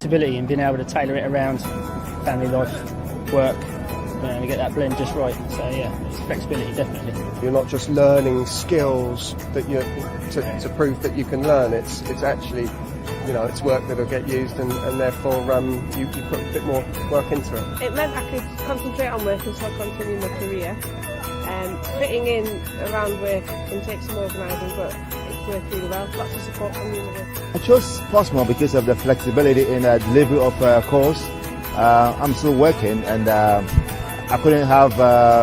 flexibility and being able to tailor it around family life, work, and get that blend just right. So yeah, it's flexibility, definitely. You're not just learning skills that you to prove that you can learn. It's actually, it's work that'll get used, and therefore you put a bit more work into it. It meant I could concentrate on work and still continue my career. Fitting in around work can take some organising, but it's worked really well. Lots of support from the university. I chose Postmo because of the flexibility in delivery of course. I'm still working, and I couldn't have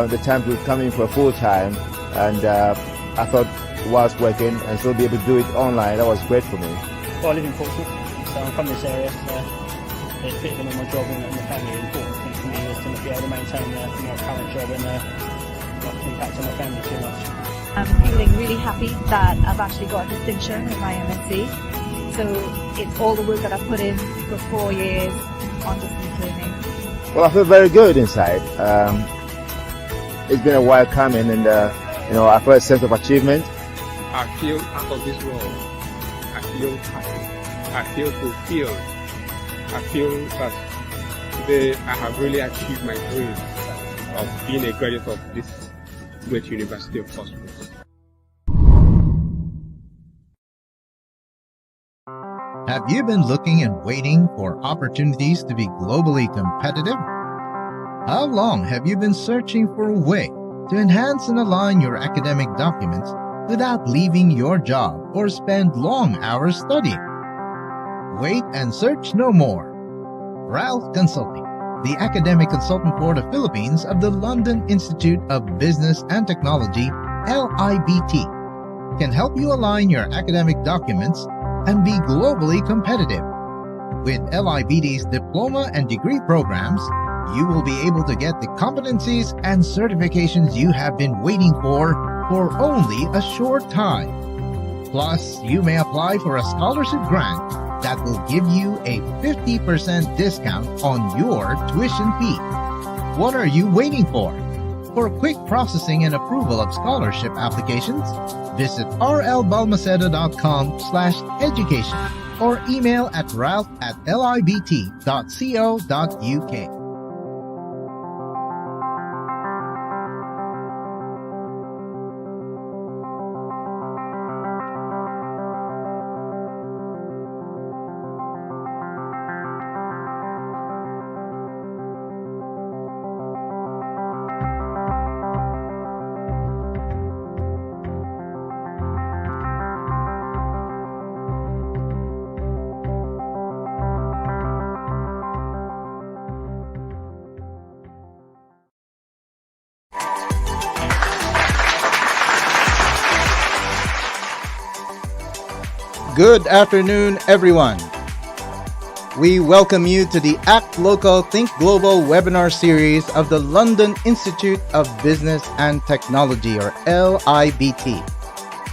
the time to come in for full time, and I thought whilst working and still be able to do it online, that was great for me. Well, I live in Portsmouth, so I'm from this area, so it fitted in with my job and the family. The important thing for me is to be able to maintain my current job and not impact on my family too much. I'm feeling really happy that I've actually got a distinction in my MSc. So it's all the work that I've put in for 4 years on distance learning. Well, I feel very good inside. It's been a while coming, and I feel a sense of achievement. I feel out of this world. I feel happy. I feel fulfilled. I feel that today I have really achieved my dream of being a graduate of this great university of Portsmouth. Have you been looking and waiting for opportunities to be globally competitive? How long have you been searching for a way to enhance and align your academic documents without leaving your job or spend long hours studying? Wait and search no more. Ralph Consulting, the academic consultant for the Philippines of the London Institute of Business and Technology, LIBT, can help you align your academic documents and be globally competitive. With LIBT's diploma and degree programs, you will be able to get the competencies and certifications you have been waiting for only a short time. Plus, you may apply for a scholarship grant that will give you a 50% discount on your tuition fee. What are you waiting for? For quick processing and approval of scholarship applications, visit rlbalmaceda.com/education or email at ralph@libt.co.uk. Good afternoon, everyone. We welcome you to the Act Local, Think Global webinar series of the London Institute of Business and Technology, or LIBT.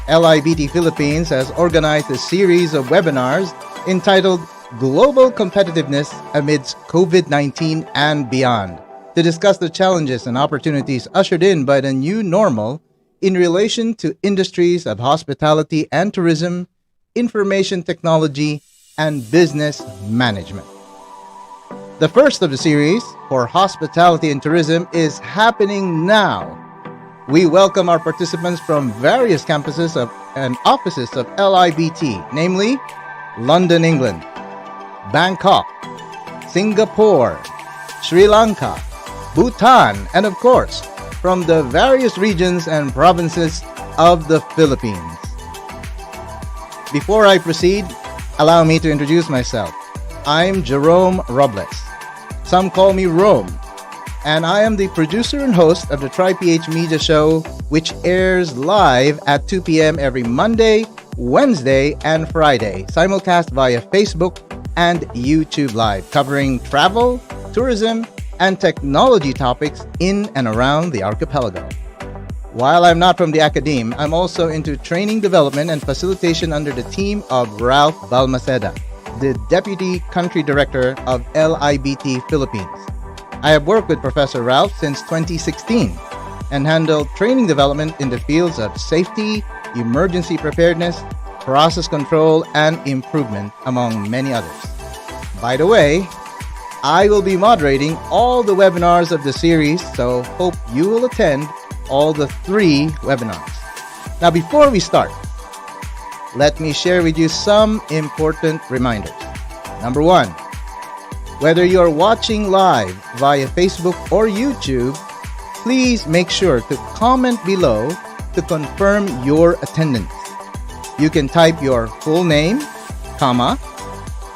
LIBT Philippines has organized a series of webinars entitled Global Competitiveness Amidst Covid-19 and Beyond, to discuss the challenges and opportunities ushered in by the new normal in relation to industries of hospitality and tourism, information technology, and business management. The first of the series, for hospitality and tourism, is happening now. We welcome our participants from various campuses and offices of LIBT, namely London, England, Bangkok, Singapore, Sri Lanka, Bhutan, and of course, from the various regions and provinces of the Philippines. Before I proceed, allow me to introduce myself. I'm Jerome Robles. Some call me Rome, and I am the producer and host of the TriPH Media Show, which airs live at 2 p.m. every Monday, Wednesday, and Friday, simulcast via Facebook and YouTube Live, covering travel, tourism, and technology topics in and around the archipelago. While I'm not from the academe, I'm also into training development and facilitation under the team of Ralph Balmaceda, the Deputy Country Director of LIBT Philippines. I have worked with Professor Ralph since 2016 and handled training development in the fields of safety, emergency preparedness, process control, and improvement, among many others. By the way, I will be moderating all the webinars of the series, so hope you will attend all the 3 webinars. Now, before we start, let me share with you some important reminders. Number 1, whether you're watching live via Facebook or YouTube, please make sure to comment below to confirm your attendance. You can type your full name, comma,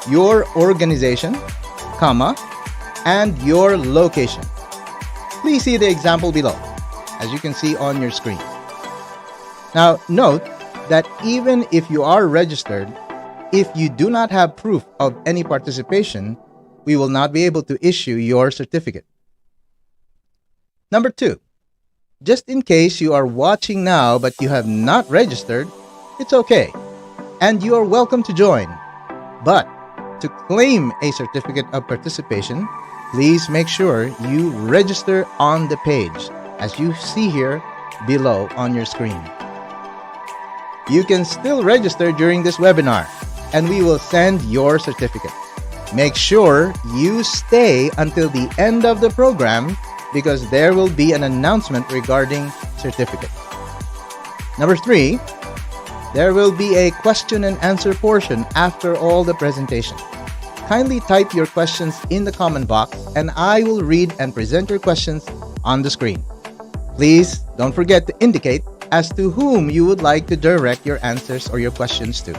your organization, comma, and your location. Please see the example below, as you can see on your screen. Now, note that even if you are registered, if you do not have proof of any participation, we will not be able to issue your certificate. Number 2, just in case you are watching now but you have not registered, it's okay, and you are welcome to join. But to claim a certificate of participation, please make sure you register on the page, as you see here below on your screen. You can still register during this webinar, and we will send your certificate. Make sure you stay until the end of the program, because there will be an announcement regarding certificate. Number 3, there will be a question and answer portion after all the presentation. Kindly type your questions in the comment box, and I will read and present your questions on the screen. Please don't forget to indicate as to whom you would like to direct your answers or your questions to.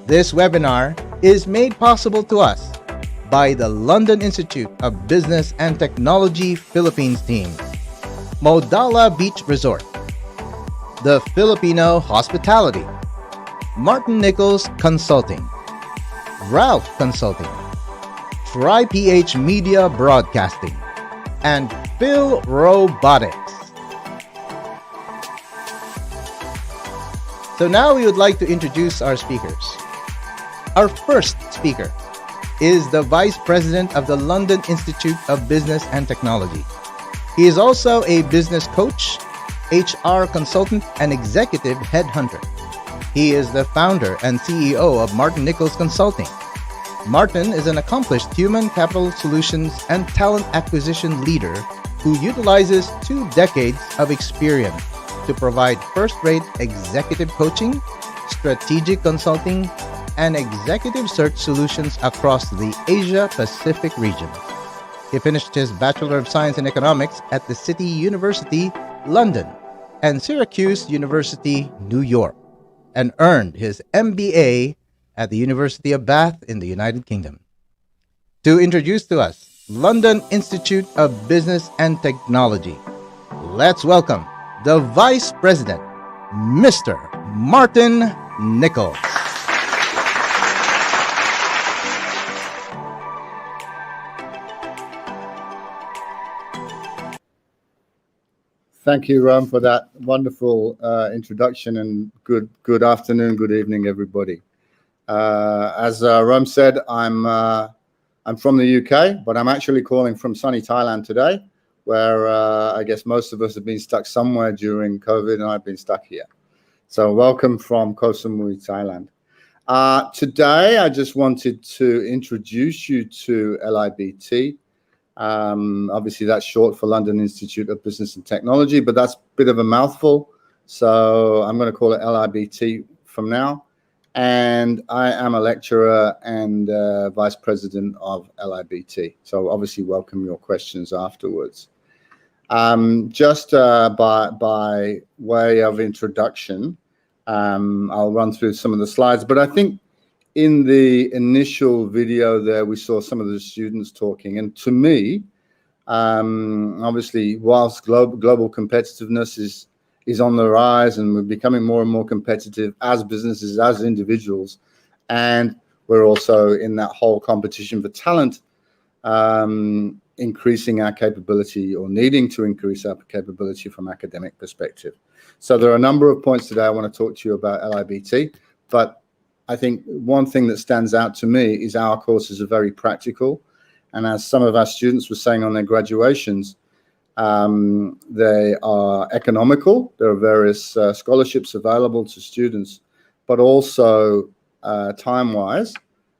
This webinar is made possible to us by the London Institute of Business and Technology Philippines team, Modala Beach Resort, the Filipino Hospitality, Martin Nichols Consulting, Ralph Consulting, TriPH Media Broadcasting, and Phil Robotics. So now we would like to introduce our speakers. Our first speaker is the Vice President of the London Institute of Business and Technology. He is also a business coach, HR consultant, and executive headhunter. He is the founder and CEO of Martin Nichols Consulting. Martin is an accomplished human capital solutions and talent acquisition leader who utilizes 2 decades of experience to provide first-rate executive coaching, strategic consulting, and executive search solutions across the Asia-Pacific region. He finished his Bachelor of Science in Economics at the City University, London, and Syracuse University, New York, and earned his MBA at the University of Bath in the United Kingdom. To introduce to us London Institute of Business and Technology, let's welcome the Vice President, Mr. Martin Nichols. Thank you, Ram, for that wonderful introduction, and good afternoon, good evening, everybody. As Ram said, I'm from the UK, but I'm actually calling from sunny Thailand today, where I guess most of us have been stuck somewhere during COVID, and I've been stuck here. So welcome from Koh Samui, Thailand. Today, I just wanted to introduce you to LIBT. Obviously, that's short for London Institute of Business and Technology, but that's a bit of a mouthful. So I'm going to call it LIBT from now. And I am a lecturer and vice president of LIBT. So obviously, welcome your questions afterwards. Just by way of introduction, I'll run through some of the slides, but I think in the initial video there, we saw some of the students talking. And to me, obviously, whilst global competitiveness is on the rise and we're becoming more and more competitive as businesses, as individuals, and we're also in that whole competition for talent, increasing our capability or needing to increase our capability from academic perspective. So there are a number of points today I want to talk to you about LIBT, but I think one thing that stands out to me is our courses are very practical. And as some of our students were saying on their graduations, they are economical. There are various scholarships available to students, but also time-wise,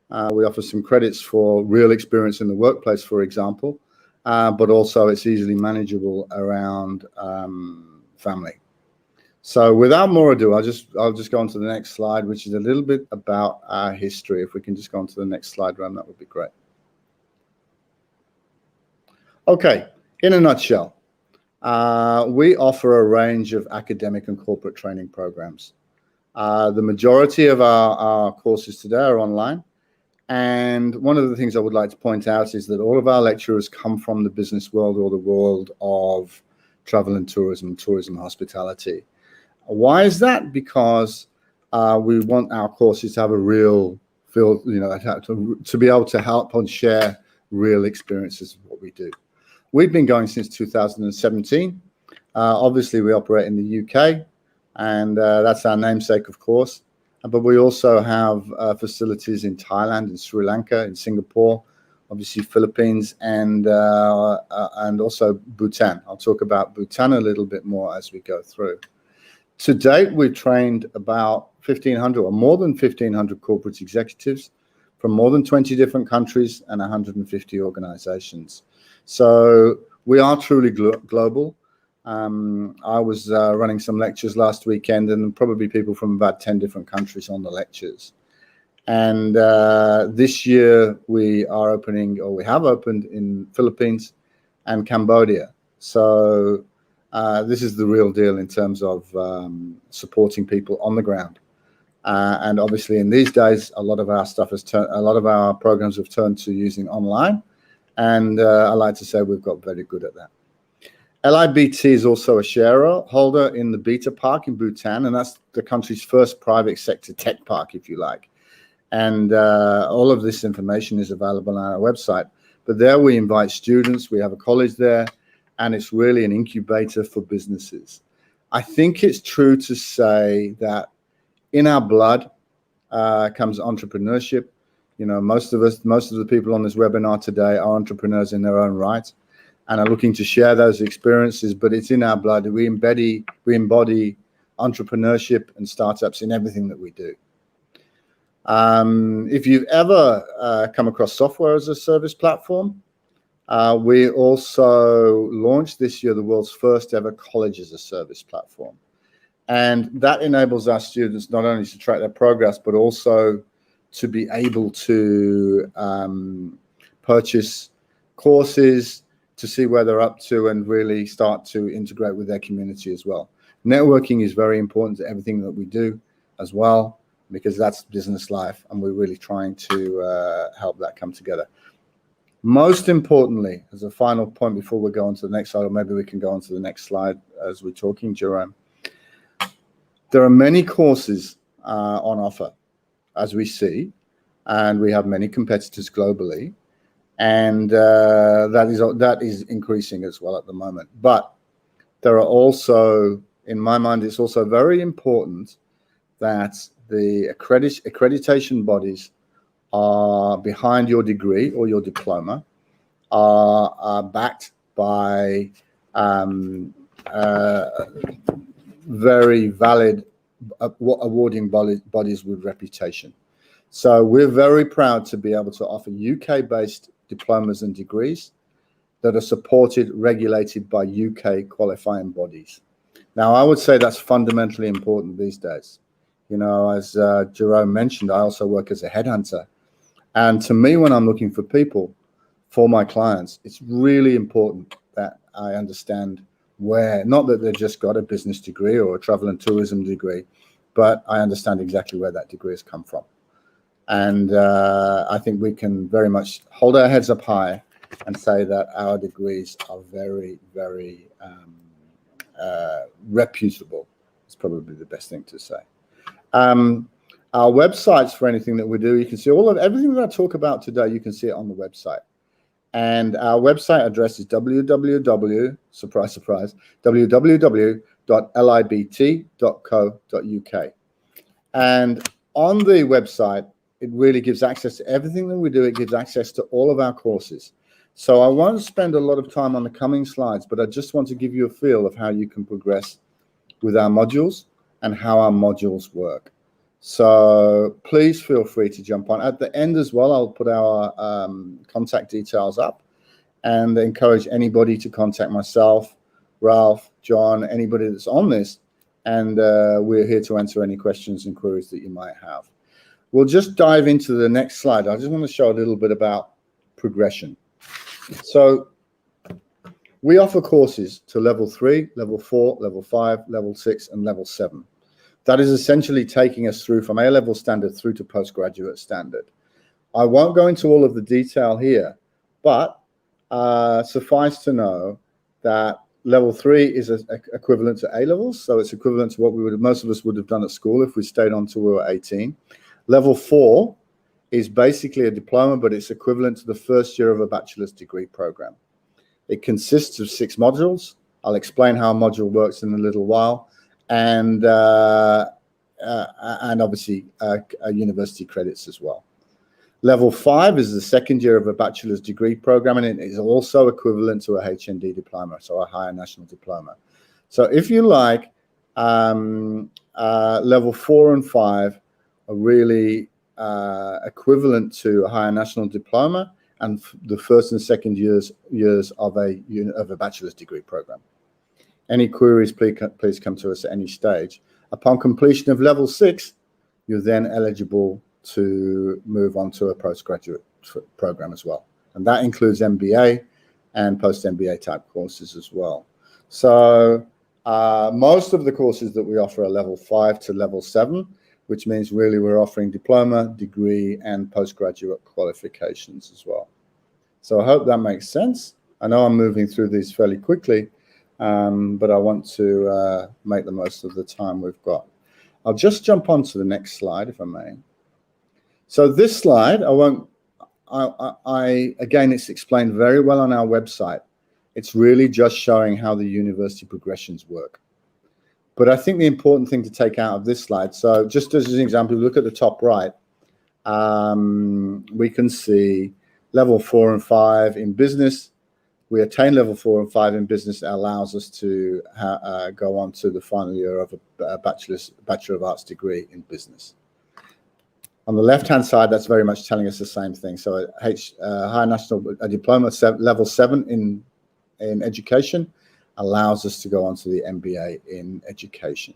We offer some credits for real experience in the workplace, for example, but also it's easily manageable around family. So without more ado, I'll just go on to the next slide, which is a little bit about our history. If we can just go on to the next slide, Ram, that would be great. Okay, in a nutshell, we offer a range of academic and corporate training programs. The majority of our courses today are online. And one of the things I would like to point out is that all of our lecturers come from the business world or the world of travel and tourism hospitality. Why is that? Because we want our courses to have a real feel, to be able to help and share real experiences of what we do. We've been going since 2017. Obviously, we operate in the UK, and that's our namesake, of course. But we also have facilities in Thailand, in Sri Lanka, in Singapore, obviously Philippines, and also Bhutan. I'll talk about Bhutan a little bit more as we go through. To date, we've trained about 1,500 or more than 1,500 corporate executives from more than 20 different countries and 150 organizations. So we are truly global. I was running some lectures last weekend, and probably people from about 10 different countries on the lectures. And this year we are opening, or we have opened, in Philippines and Cambodia. So this is the real deal in terms of supporting people on the ground. And obviously, in these days, a lot of our stuff a lot of our programs have turned to using online. And I like to say we've got very good at that. LIBT is also a shareholder in the Beta Park in Bhutan, and that's the country's first private sector tech park, if you like. And all of this information is available on our website. But there we invite students. We have a college there, and it's really an incubator for businesses. I think it's true to say that in our blood comes entrepreneurship. Most of the people on this webinar today are entrepreneurs in their own right and are looking to share those experiences, but it's in our blood. We embody entrepreneurship and startups in everything that we do. If you've ever come across software as a service platform, we also launched this year the world's first ever college as a service platform. And that enables our students not only to track their progress, but also to be able to purchase courses, to see where they're up to, and really start to integrate with their community as well. Networking is very important to everything that we do as well, because that's business life, and we're really trying to help that come together. Most importantly, as a final point before we go on to the next slide, or maybe we can go on to the next slide as we're talking, Jerome. There are many courses on offer, as we see, and we have many competitors globally. And that is increasing as well at the moment. But there are also, in my mind, it's also very important that the accreditation bodies are behind your degree or your diploma, are backed by very valid awarding bodies with reputation. So we're very proud to be able to offer UK-based diplomas and degrees that are supported, regulated by UK qualifying bodies. Now, I would say that's fundamentally important these days. As Jerome mentioned, I also work as a headhunter. And to me, when I'm looking for people for my clients, it's really important that I understand where, not that they've just got a business degree or a travel and tourism degree, but I understand exactly where that degree has come from. And I think we can very much hold our heads up high and say that our degrees are very, very reputable. It's probably the best thing to say. Our websites for anything that we do, you can see everything that I talk about today, you can see it on the website. And our website address is www.libt.co.uk. And on the website, it really gives access to everything that we do. It gives access to all of our courses. So I won't spend a lot of time on the coming slides, but I just want to give you a feel of how you can progress with our modules and how our modules work. So please feel free to jump on. At the end as well, I'll put our contact details up and encourage anybody to contact myself, Ralph, John, anybody that's on this, and we're here to answer any questions and queries that you might have. We'll just dive into the next slide. I just want to show a little bit about progression. So we offer courses to level 3, level 4, level 5, level 6, and level 7. That is essentially taking us through from A-level standard through to postgraduate standard. I won't go into all of the detail here, but suffice to know that level 3 is equivalent to A-levels, so it's equivalent to what most of us would have done at school if we stayed on till we were 18. Level 4 is basically a diploma, but it's equivalent to the first year of a bachelor's degree program. It consists of 6 modules. I'll explain how a module works in a little while, and obviously university credits as well. Level 5 is the second year of a bachelor's degree program, and it is also equivalent to a HND diploma, so a higher national diploma. So if you like, level 4 and 5 are really equivalent to a higher national diploma and the first and second years of a bachelor's degree program. Any queries, please come to us at any stage. Upon completion of level 6, you're then eligible to move on to a postgraduate program as well. And that includes MBA and post-MBA type courses as well. So most of the courses that we offer are level 5 to level 7, which means really we're offering diploma, degree, and postgraduate qualifications as well. So I hope that makes sense. I know I'm moving through these fairly quickly, but I want to make the most of the time we've got. I'll just jump on to the next slide, if I may. So this slide, again, it's explained very well on our website. It's really just showing how the university progressions work. But I think the important thing to take out of this slide, so just as an example, look at the top right, we can see level 4 and 5 in business. We attain level 4 and 5 in business. That allows us to go on to the final year of a Bachelor of Arts degree in business. On the left-hand side, that's very much telling us the same thing. So a higher national diploma, level 7 in education, allows us to go on to the MBA in education.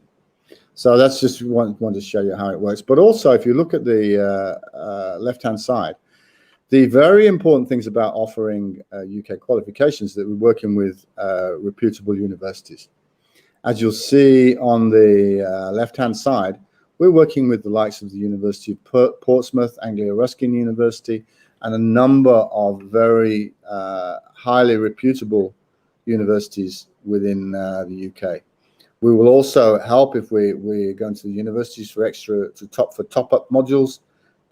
So that's just want to show you how it works. But also, if you look at the left-hand side, the very important things about offering UK qualifications that we're working with reputable universities. As you'll see on the left-hand side, we're working with the likes of the University of Portsmouth, Anglia Ruskin University, and a number of very highly reputable universities within the UK. We will also help if we're going to the universities for top-up modules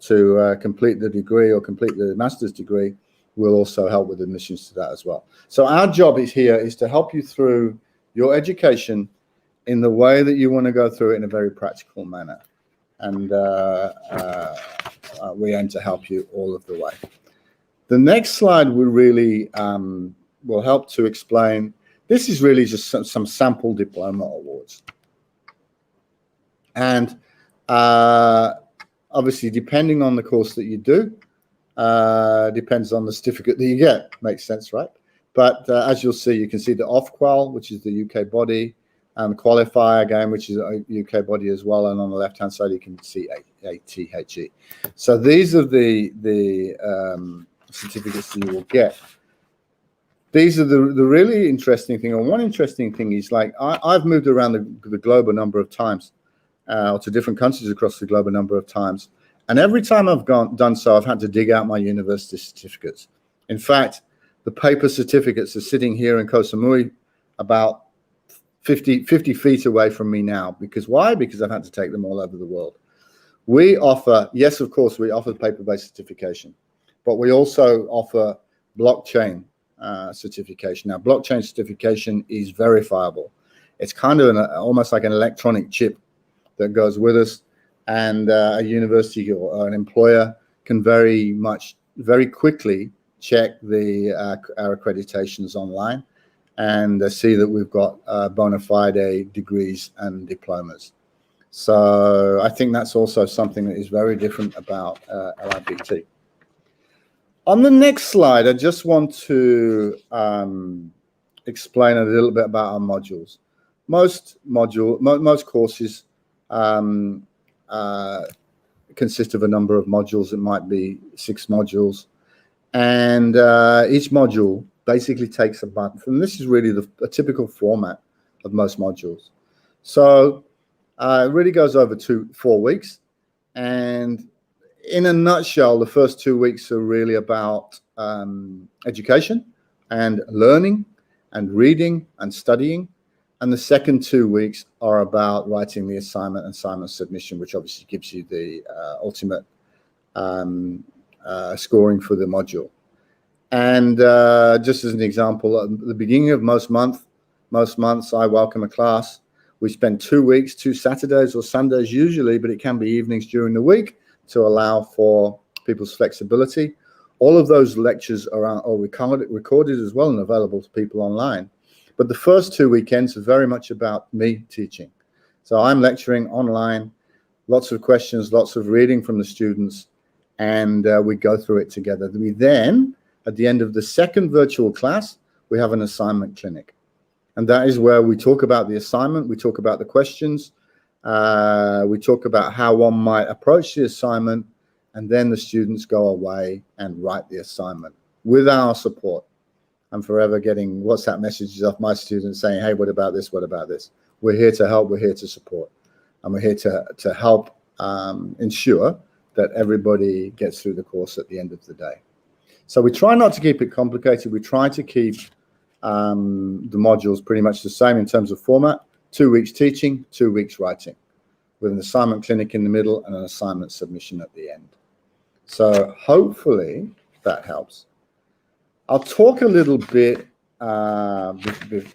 to complete the degree or complete the master's degree. We'll also help with admissions to that as well. So our job is to help you through your education in the way that you want to go through it in a very practical manner. And we aim to help you all of the way. The next slide will help to explain. This is really just some sample diploma awards. And obviously, depending on the course that you do, depends on the certificate that you get. Makes sense, right? But as you'll see, you can see the Ofqual, which is the UK body, and Qualifier again, which is a UK body as well. And on the left-hand side, you can see ATHE. So these are the certificates that you will get. These are the really interesting thing. And one interesting thing is, like, I've moved around the globe a number of times, or to different countries across the globe a number of times. And every time I've done so, I've had to dig out my university certificates. In fact, the paper certificates are sitting here in Koh Samui about 50 feet away from me now. Because why? Because I've had to take them all over the world. We offer, yes, of course, we offer paper-based certification, but we also offer blockchain certification. Now, blockchain certification is verifiable. It's kind of almost like an electronic chip that goes with us, and a university or an employer can very quickly check our accreditations online and see that we've got bona fide degrees and diplomas. So I think that's also something that is very different about LIBT. On the next slide, I just want to explain a little bit about our modules. Most courses consist of a number of modules. It might be 6 modules, and each module basically takes a month. And this is really a typical format of most modules. So it really goes over 4 weeks, and in a nutshell, the first 2 weeks are really about education and learning and reading and studying. And the second 2 weeks are about writing the assignment and assignment submission, which obviously gives you the ultimate scoring for the module. And just as an example, at the beginning of most months, I welcome a class. We spend 2 weeks, 2 Saturdays or Sundays usually, but it can be evenings during the week to allow for people's flexibility. All of those lectures are recorded as well and available to people online. But the first 2 weekends are very much about me teaching. So I'm lecturing online, lots of questions, lots of reading from the students, and we go through it together. We then, at the end of the second virtual class, we have an assignment clinic. And that is where we talk about the assignment, we talk about the questions, we talk about how one might approach the assignment, and then the students go away and write the assignment with our support. I'm forever getting WhatsApp messages off my students saying, hey, what about this? What about this? We're here to help. We're here to support. And we're here to help ensure that everybody gets through the course at the end of the day. So we try not to keep it complicated. We try to keep the modules pretty much the same in terms of format. 2 weeks teaching, 2 weeks writing, with an assignment clinic in the middle and an assignment submission at the end. So hopefully that helps. I'll talk a little bit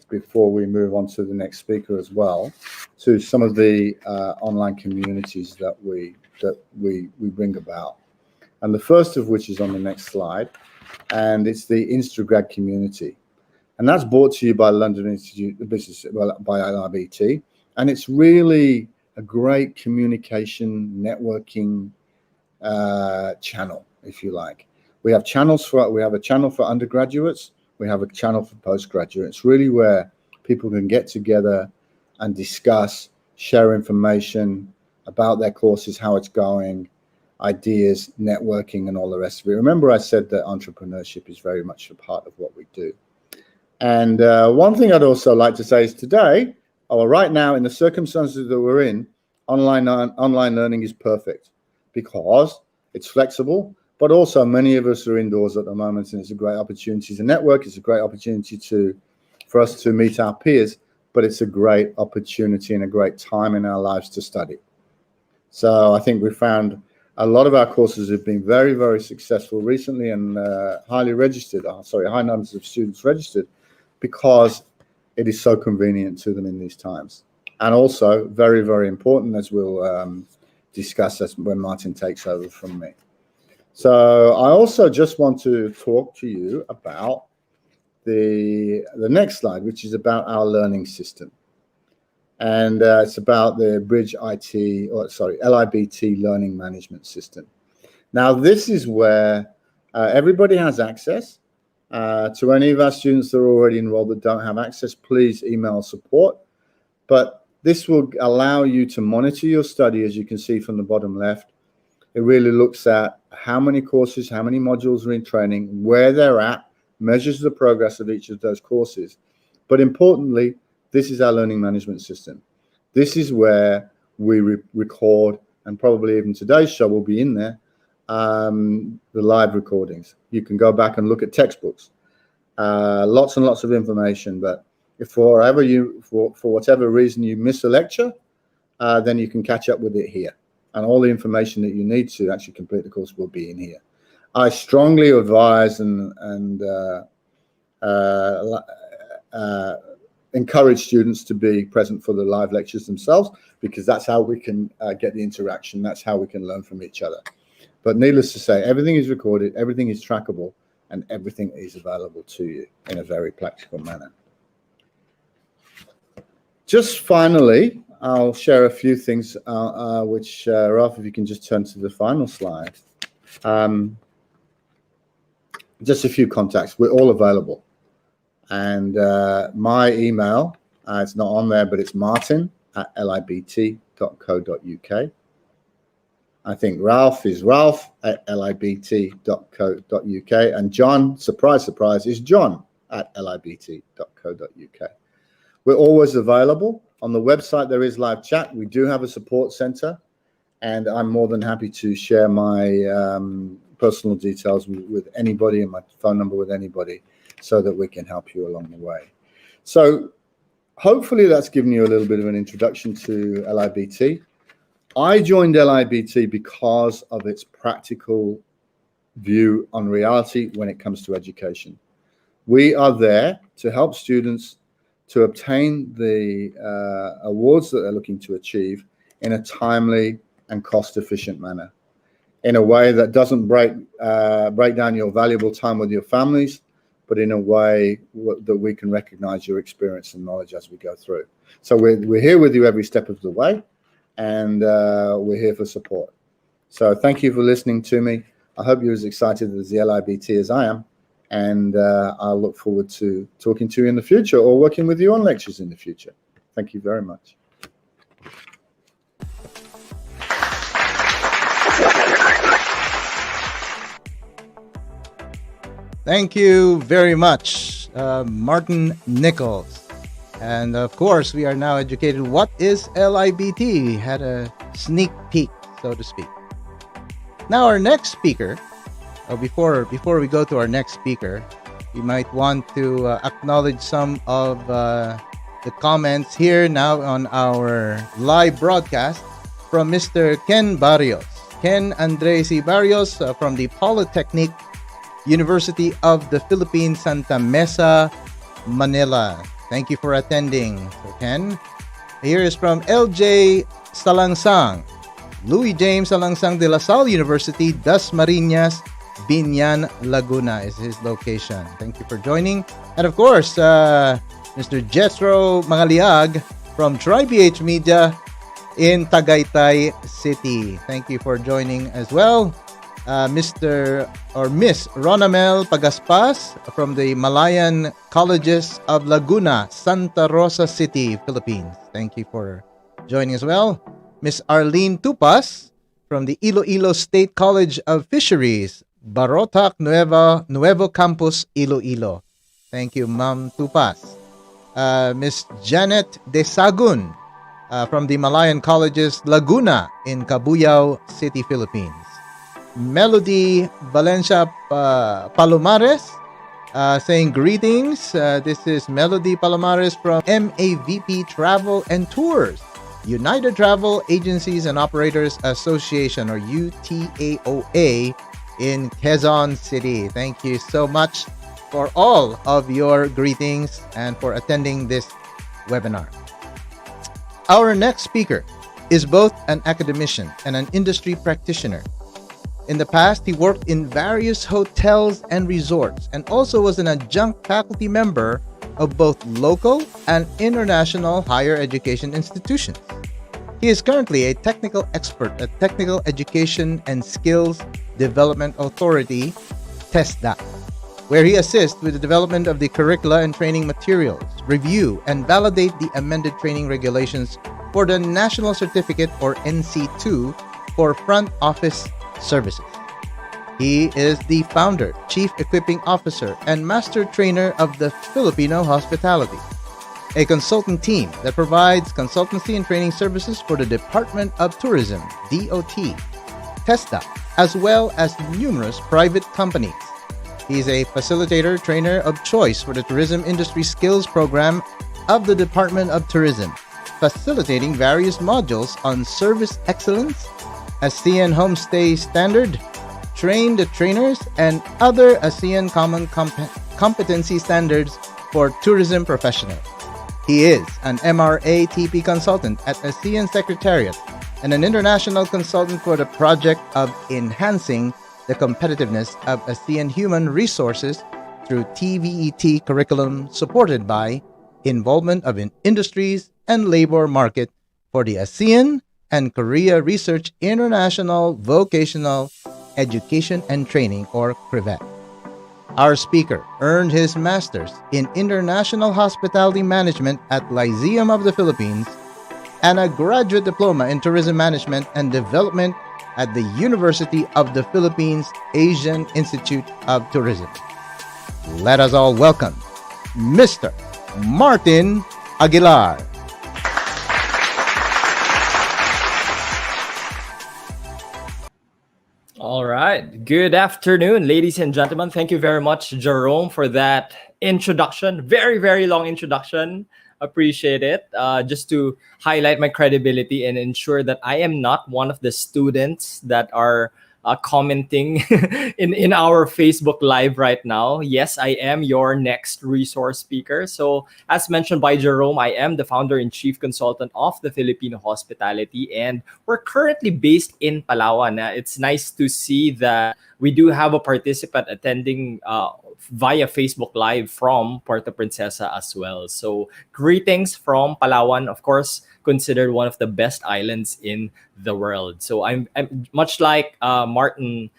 before we move on to the next speaker as well, to some of the online communities that we bring about. And the first of which is on the next slide, and it's the Instagrad community. And that's brought to you by London Institute of Business, well, by LIBT. And it's really a great communication, networking channel, if you like. We have a channel for undergraduates. We have a channel for postgraduates, really where people can get together and discuss, share information about their courses, how it's going, ideas, networking, and all the rest of it. Remember, I said that entrepreneurship is very much a part of what we do. And one thing I'd also like to say is today, or right now, in the circumstances that we're in, online learning is perfect because it's flexible. But also, many of us are indoors at the moment, and it's a great opportunity to network. It's a great opportunity for us to meet our peers, but it's a great opportunity and a great time in our lives to study. So I think we found a lot of our courses have been very, very successful recently and high numbers of students registered because it is so convenient to them in these times. And also very, very important, as we'll discuss when Martin takes over from me. So I also just want to talk to you about the next slide, which is about our learning system. And it's about the LIBT Learning Management System. Now, this is where everybody has access. To any of our students that are already enrolled that don't have access, please email support. But this will allow you to monitor your study, as you can see from the bottom left. It really looks at how many courses, how many modules are in training, where they're at, measures the progress of each of those courses. But importantly, this is our learning management system. This is where we record, and probably even today's show will be in there, the live recordings. You can go back and look at textbooks, lots and lots of information. But if for whatever reason you miss a lecture, then you can catch up with it here. And all the information that you need to actually complete the course will be in here. I strongly advise and encourage students to be present for the live lectures themselves, because that's how we can get the interaction. That's how we can learn from each other. But needless to say, everything is recorded, everything is trackable, and everything is available to you in a very practical manner. Just finally, I'll share a few things, which, Ralph, if you can just turn to the final slide. Just a few contacts. We're all available. And my email, it's not on there, but it's martin@libt.co.uk. I think Ralph is ralph@libt.co.uk. And John, surprise, surprise, is john@libt.co.uk. We're always available. On the website, there is live chat. We do have a support center, and I'm more than happy to share my personal details with anybody and my phone number with anybody so that we can help you along the way. So hopefully that's given you a little bit of an introduction to LIBT. I joined LIBT because of its practical view on reality when it comes to education. We are there to help students to obtain the awards that they're looking to achieve in a timely and cost-efficient manner, in a way that doesn't break down your valuable time with your families, but in a way that we can recognize your experience and knowledge as we go through. So we're here with you every step of the way, and we're here for support. So thank you for listening to me. I hope you're as excited as the LIBT as I am, and I'll look forward to talking to you in the future or working with you on lectures in the future. Thank you very much. Thank you very much, Martin Nichols. And of course, we are now educated. What is LIBT? We had a sneak peek, so to speak. Now, our next speaker, before we go to our next speaker, we might want to acknowledge some of the comments here now on our live broadcast from Mr. Ken Barrios. Ken Andres Barrios from the Polytechnic University of the Philippines, Santa Mesa, Manila. Thank you for attending, Sir Ken. Here is from LJ Salangsang. Louis James Salangsang de La Salle University, Dasmariñas, Binyan, Laguna is his location. Thank you for joining. And of course, Mr. Jethro Mangaliag from TriPH Media in Tagaytay City. Thank you for joining as well. Mr. or Miss Ronamel Pagaspas from the Malayan Colleges of Laguna, Santa Rosa City, Philippines. Thank you for joining as well. Miss Arlene Tupas from the Iloilo State College of Fisheries, Barotac Nuevo Campus, Iloilo. Thank you, Ma'am Tupas. Miss Janet Desagun from the Malayan Colleges, Laguna in Cabuyao City, Philippines. Melody Valencia Palomares saying greetings. This is Melody Palomares from MAVP Travel and Tours, United Travel Agencies and Operators Association, or UTAOA, in Quezon City. Thank you so much for all of your greetings and for attending this webinar. Our next speaker is both an academician and an industry practitioner. In the past, he worked in various hotels and resorts and also was an adjunct faculty member of both local and international higher education institutions. He is currently a technical expert at Technical Education and Skills Development Authority, TESDA, where he assists with the development of the curricula and training materials, review and validate the amended training regulations for the National Certificate, or NC2, for front office services. He is the founder, chief equipping officer, and master trainer of the Filipino Hospitality, a consultant team that provides consultancy and training services for the Department of Tourism, DOT, TESDA, as well as numerous private companies. He is a facilitator trainer of choice for the Tourism Industry Skills Program of the Department of Tourism, facilitating various modules on service excellence, ASEAN Homestay Standard, Train the Trainers, and other ASEAN Common Competency Standards for tourism professionals. He is an MRA-TP consultant at ASEAN Secretariat and an international consultant for the project of enhancing the competitiveness of ASEAN human resources through TVET curriculum, supported by involvement of industries and labor market for the ASEAN and Korea Research International Vocational Education and Training, or CRIVET. Our speaker earned his master's in International Hospitality Management at Lyceum of the Philippines and a graduate diploma in Tourism Management and Development at the University of the Philippines Asian Institute of Tourism. Let us all welcome Mr. Martin Aguilar. All right. Good afternoon, ladies and gentlemen. Thank you very much, Jerome, for that introduction. Very, very long introduction. Appreciate it. Just to highlight my credibility and ensure that I am not one of the students that are commenting in our Facebook Live right now. Yes, I am your next resource speaker. So, as mentioned by Jerome, I am the founder and chief consultant of the Filipino Hospitality, and we're currently based in Palawan. It's nice to see that we do have a participant attending via Facebook Live from Puerto Princesa as well. So, greetings from Palawan, of course, considered one of the best islands in the world. So I'm much like Martin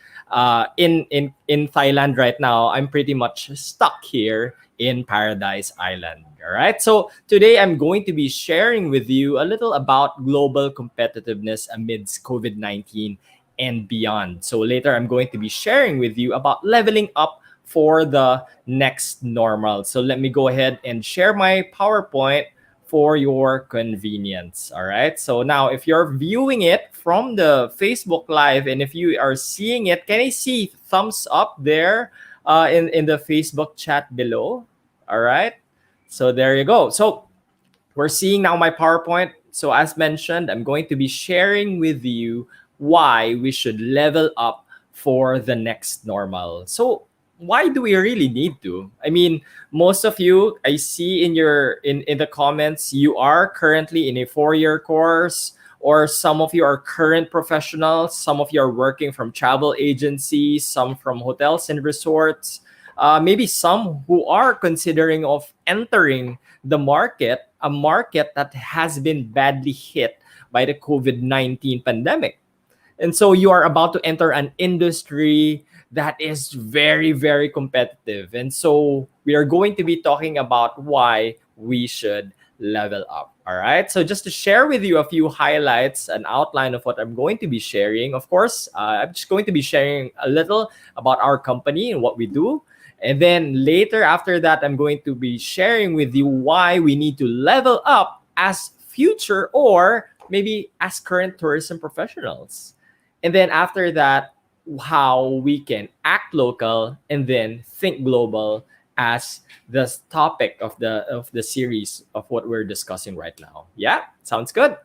in Thailand right now. I'm pretty much stuck here in Paradise Island. All right. So today I'm going to be sharing with you a little about global competitiveness amidst COVID-19 and beyond. So later I'm going to be sharing with you about leveling up for the next normal. So let me go ahead and share my PowerPoint for your convenience. All right. So now if you're viewing it from the Facebook Live and if you are seeing it, can I see thumbs up there in the Facebook chat below? All right. So there you go. So we're seeing now my PowerPoint. So as mentioned, I'm going to be sharing with you why we should level up for the next normal. So why do we really need to? I mean, most of you I see in the comments, you are currently in a 4-year course, or some of you are current professionals, some of you are working from travel agencies, some from hotels and resorts, maybe some who are considering of entering the market, a market that has been badly hit by the COVID-19 pandemic. And so you are about to enter an industry that is very, very competitive. And so we are going to be talking about why we should level up. All right. So just to share with you a few highlights, an outline of what I'm going to be sharing. Of course, I'm just going to be sharing a little about our company and what we do. And then later after that, I'm going to be sharing with you why we need to level up as future or maybe as current tourism professionals. And then after that, how we can act local and then think global as the topic of the series of what we're discussing right now. Yeah, sounds good.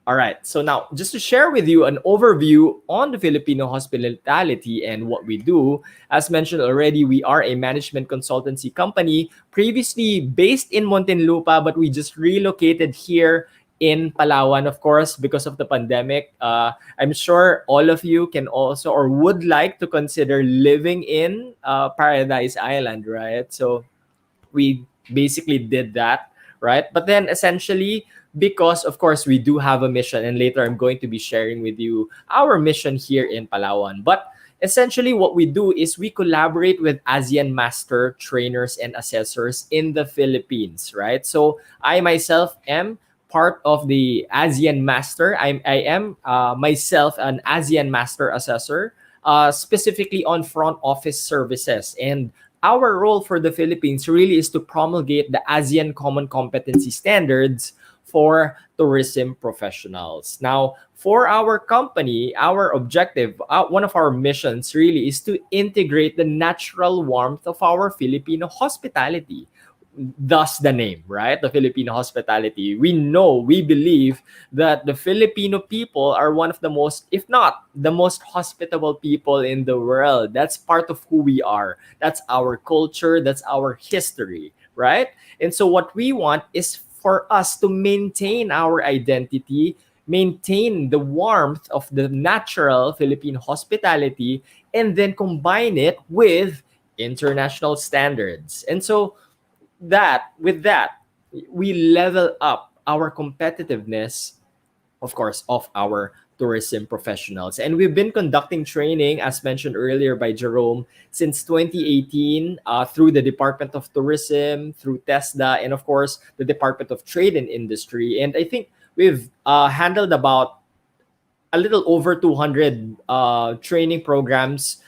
All right. So now, just to share with you an overview on the Filipino hospitality and what we do, as mentioned already, we are a management consultancy company previously based in Muntinlupa, but we just relocated here in Palawan, of course, because of the pandemic. I'm sure all of you can also or would like to consider living in Paradise Island, right? So we basically did that, right? But then essentially, because of course we do have a mission, and later I'm going to be sharing with you our mission here in Palawan. But essentially what we do is we collaborate with ASEAN master trainers and assessors in the Philippines, right? So I myself am part of the ASEAN Master. I am myself an ASEAN Master Assessor, specifically on front office services. And our role for the Philippines really is to promulgate the ASEAN Common Competency Standards for tourism professionals. Now, for our company, our objective, one of our missions really is to integrate the natural warmth of our Filipino hospitality. Thus the name, right? The Filipino hospitality. We know, we believe that the Filipino people are one of the most, if not the most hospitable people in the world. That's part of who we are. That's our culture. That's our history, right? And so what we want is for us to maintain our identity, maintain the warmth of the natural Filipino hospitality, and then combine it with international standards. And so with that, we level up our competitiveness of course, of our tourism professionals. And we've been conducting training, as mentioned earlier by Jerome, since 2018 through the Department of Tourism, through TESDA, and of course, the Department of Trade and Industry. And I think we've handled about a little over 200 training programs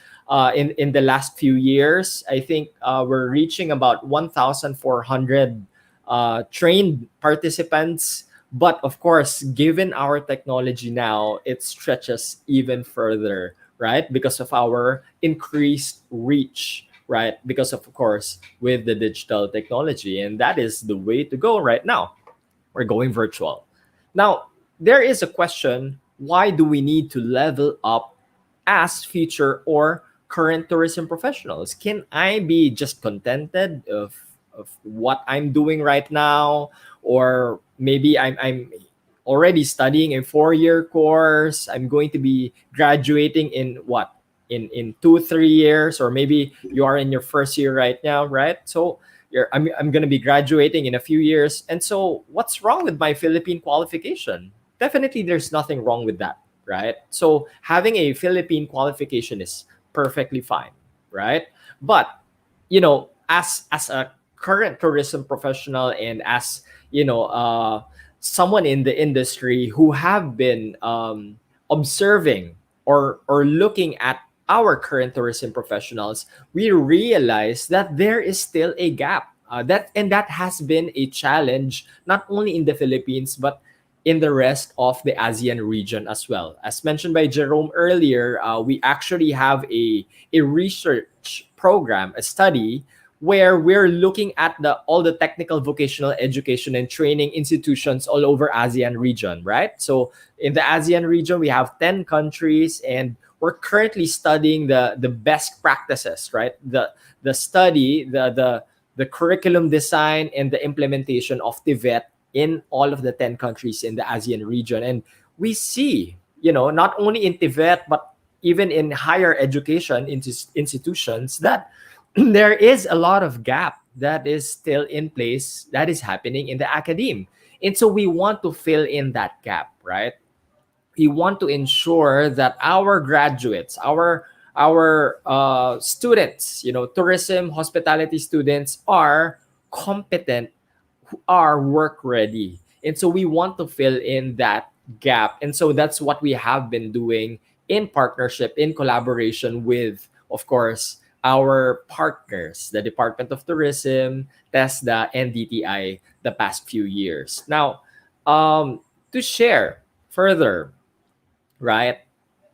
in the last few years. I think we're reaching about 1,400 trained participants. But of course, given our technology now, it stretches even further, right? Because of our increased reach, right? Because of course, with the digital technology. And that is the way to go right now. We're going virtual. Now, there is a question, why do we need to level up as future or current tourism professionals? Can I be just contented of what I'm doing right now? Or maybe I'm already studying a 4-year course. I'm going to be graduating in what? In 2-3 years, or maybe you are in your first year right now, right? So I'm going to be graduating in a few years. And so what's wrong with my Philippine qualification? Definitely there's nothing wrong with that, right? So having a Philippine qualification is perfectly fine, right? But as a current tourism professional, and as someone in the industry who have been observing or looking at our current tourism professionals, we realize that there is still a gap. That has been a challenge not only in the Philippines but in the rest of the ASEAN region as well. As mentioned by Jerome earlier, we actually have a research program, a study where we're looking at all the technical vocational education and training institutions all over ASEAN region, right? So in the ASEAN region, we have 10 countries, and we're currently studying the best practices, right? The study, the curriculum design and the implementation of TVET in all of the 10 countries in the ASEAN region. And we see, not only in TVET, but even in higher education institutions, that there is a lot of gap that is still in place that is happening in the academe. And so we want to fill in that gap, right? We want to ensure that our graduates, our students, tourism, hospitality students are competent, who are work ready. And so we want to fill in that gap. And so that's what we have been doing in partnership, in collaboration with, of course, our partners, the Department of Tourism, TESDA, and DTI, the past few years. Now, to share further, right,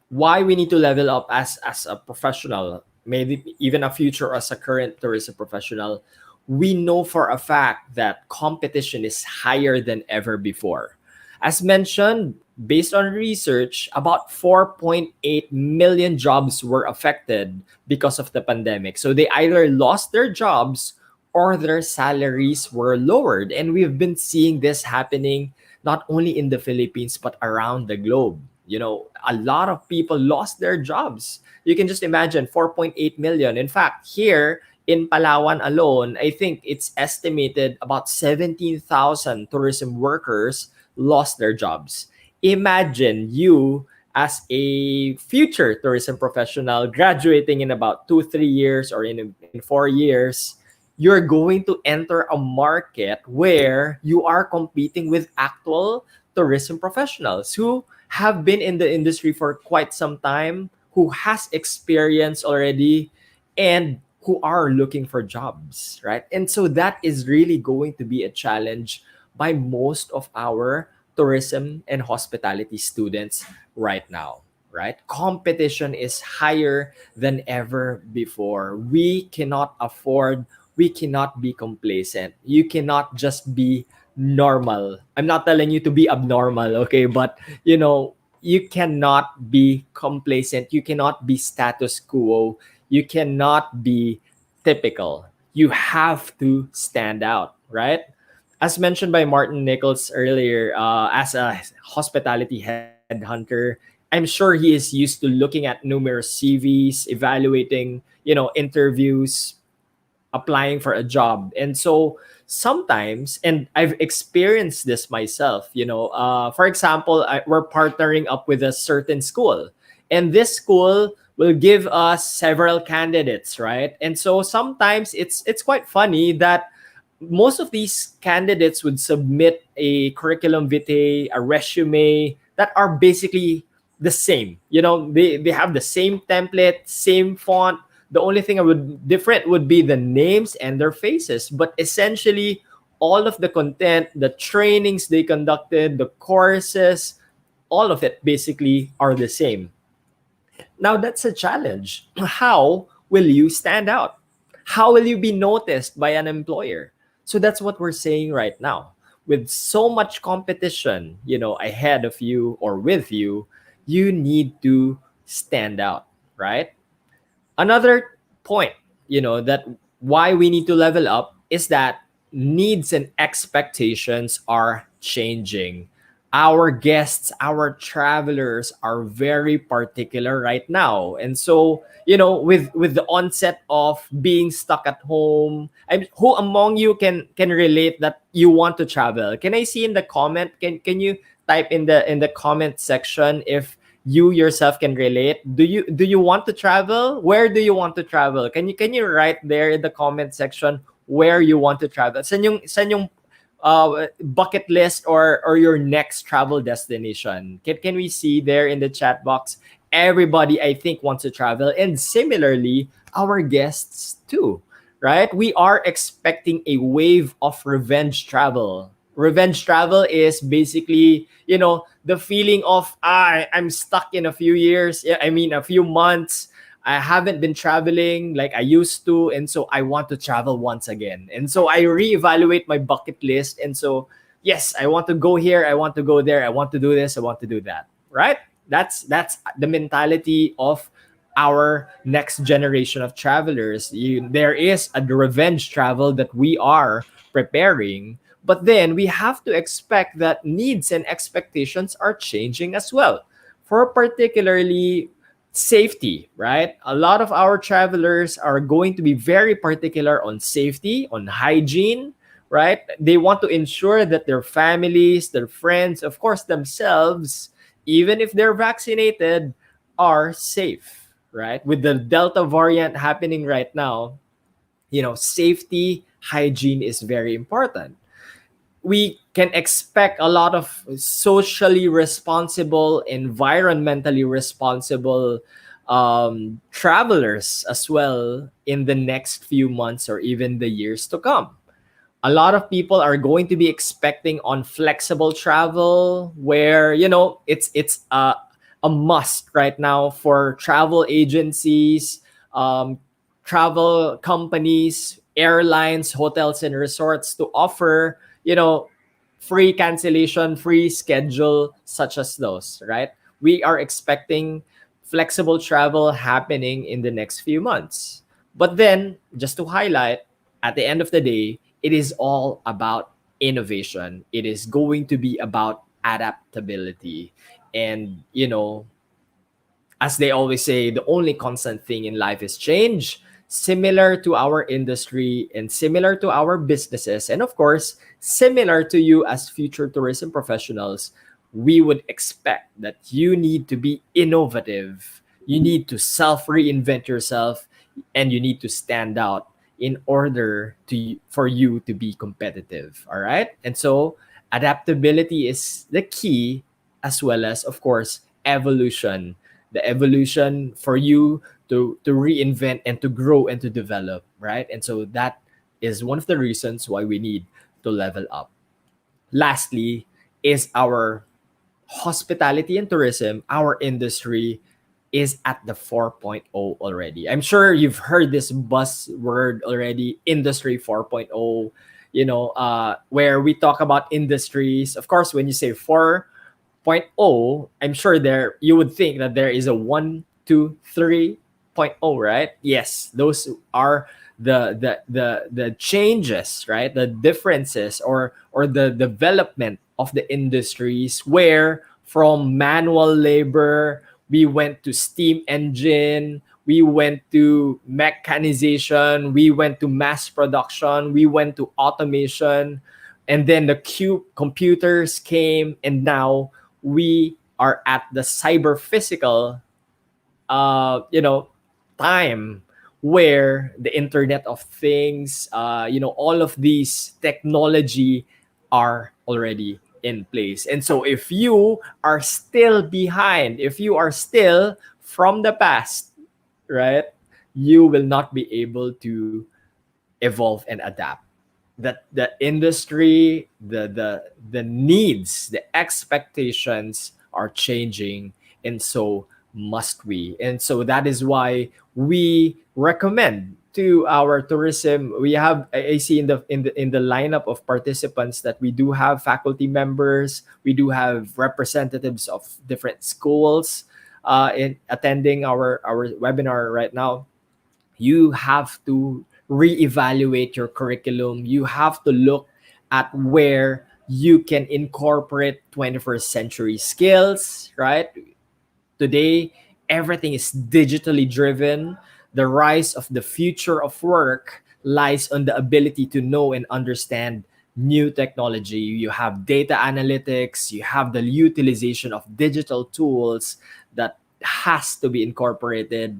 why we need to level up as a professional, maybe even a future as a current tourism professional, we know for a fact that competition is higher than ever before. As mentioned, based on research, about 4.8 million jobs were affected because of the pandemic. So they either lost their jobs or their salaries were lowered. And we've been seeing this happening not only in the Philippines, but around the globe. A lot of people lost their jobs. You can just imagine 4.8 million. In fact, here in Palawan alone, I think it's estimated about 17,000 tourism workers lost their jobs. Imagine you as a future tourism professional graduating in about 2-3 years or in 4 years. You're going to enter a market where you are competing with actual tourism professionals who have been in the industry for quite some time, who has experience already, and who are looking for jobs, right? And so that is really going to be a challenge by most of our tourism and hospitality students right now, right? Competition is higher than ever before. We cannot be complacent. You cannot just be normal. I'm not telling you to be abnormal, okay? But, you cannot be complacent. You cannot be status quo. You cannot be typical. You have to stand out, right? As mentioned by Martin Nichols earlier, as a hospitality headhunter, I'm sure he is used to looking at numerous CVs, evaluating, interviews, applying for a job. And so sometimes, and I've experienced this myself, for example, we're partnering up with a certain school, and this school will give us several candidates, right? And so sometimes it's quite funny that most of these candidates would submit a curriculum vitae, a resume that are basically the same. They have the same template, same font. The only thing different would be the names and their faces, but essentially all of the content, the trainings they conducted, the courses, all of it basically are the same. Now that's a challenge. How will you stand out? How will you be noticed by an employer? So that's what we're saying right now. With so much competition, ahead of you or with you, you need to stand out, right? Another point, that why we need to level up is that needs and expectations are changing. Our guests, our travelers are very particular right now. And so, with the onset of being stuck at home, who among you can relate that you want to travel? Can I see in the comment? Can you type in the comment section if you yourself can relate? Do you want to travel? Where do you want to travel? Can you write there in the comment section where you want to travel? Saan yung bucket list or your next travel destination? Can we see there in the chat box? Everybody, I think, wants to travel, and similarly our guests too, right? We are expecting a wave of revenge travel. Revenge travel is basically, the feeling of I'm stuck in a few years, a few months. I haven't been traveling like I used to, and so I want to travel once again. And so I reevaluate my bucket list, and so yes, I want to go here, I want to go there, I want to do this, I want to do that, right? That's the mentality of our next generation of travelers. There is a revenge travel that we are preparing, but then we have to expect that needs and expectations are changing as well. For particularly safety, right? A lot of our travelers are going to be very particular on safety, on hygiene, right? They want to ensure that their families, their friends, of course, themselves, even if they're vaccinated, are safe, right? With the Delta variant happening right now, safety, hygiene is very important. We can expect a lot of socially responsible, environmentally responsible travelers as well in the next few months or even the years to come. A lot of people are going to be expecting on flexible travel where, it's a must right now for travel agencies, travel companies, airlines, hotels, and resorts to offer, free cancellation, free schedule, such as those, right? We are expecting flexible travel happening in the next few months. But then, just to highlight, at the end of the day, it is all about innovation. It is going to be about adaptability. And, as they always say, the only constant thing in life is change, similar to our industry and similar to our businesses. And of course, similar to you as future tourism professionals, we would expect that you need to be innovative. You need to self reinvent yourself, and you need to stand out in order for you to be competitive. All right. And so adaptability is the key, as well as, of course, evolution. The evolution for you to reinvent and to grow and to develop, right? And so that is one of the reasons why we need to level up. Lastly, is our hospitality and tourism, our industry is at the 4.0 already. I'm sure you've heard this buzzword already, industry 4.0, where we talk about industries. Of course, when you say 4.0, I'm sure you would think that there is a 1, 2, 3.0, right? Yes, those are the changes, right? The differences or the development of the industries, where from manual labor we went to steam engine, we went to mechanization, we went to mass production, we went to automation, and then the computers came, and now we are at the cyber physical time where the internet of things, all of these technology are already in place. And so if you are still behind, if you are still from the past, right, you will not be able to evolve and adapt. That the industry, the needs, the expectations are changing, and so must we. And so that is why we recommend to our tourism. We have, I see in the lineup of participants that we do have faculty members, we do have representatives of different schools in attending our webinar right now. You have to reevaluate your curriculum. You have to look at where you can incorporate 21st century skills, right? Today, everything is digitally driven. The rise of the future of work lies on the ability to know and understand new technology. You have data analytics, you have the utilization of digital tools that has to be incorporated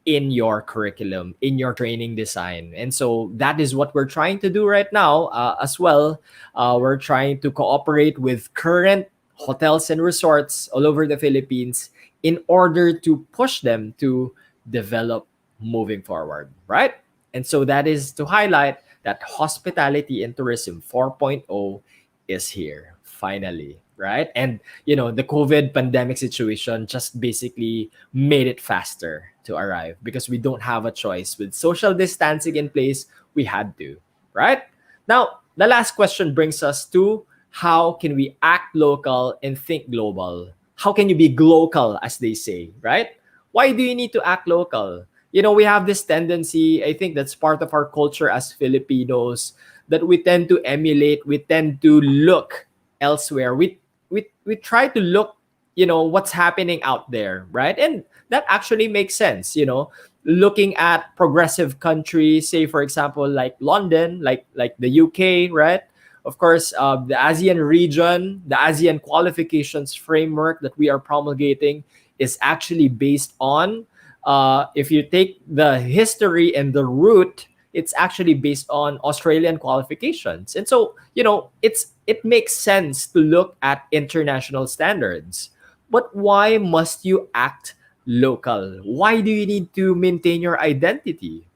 in your curriculum, in your training design. And so that is what we're trying to do right now as well. We're trying to cooperate with current hotels and resorts all over the Philippines in order to push them to develop moving forward, right? And so that is to highlight that hospitality and tourism 4.0 is here finally, right? And the COVID pandemic situation just basically made it faster to arrive because we don't have a choice. With social distancing in place, we had to, right? Now, the last question brings us to how can we act local and think global? How can you be glocal, as they say, right? Why do you need to act local? We have this tendency, I think that's part of our culture as Filipinos, that we tend to emulate, we tend to look elsewhere. We try to look, what's happening out there, right? And that actually makes sense, looking at progressive countries, say for example, like London, like the UK, right? Of course, the ASEAN region, the ASEAN qualifications framework that we are promulgating is actually based on, if you take the history and the root, it's actually based on Australian qualifications. And so, it makes sense to look at international standards. But why must you act local? Why do you need to maintain your identity?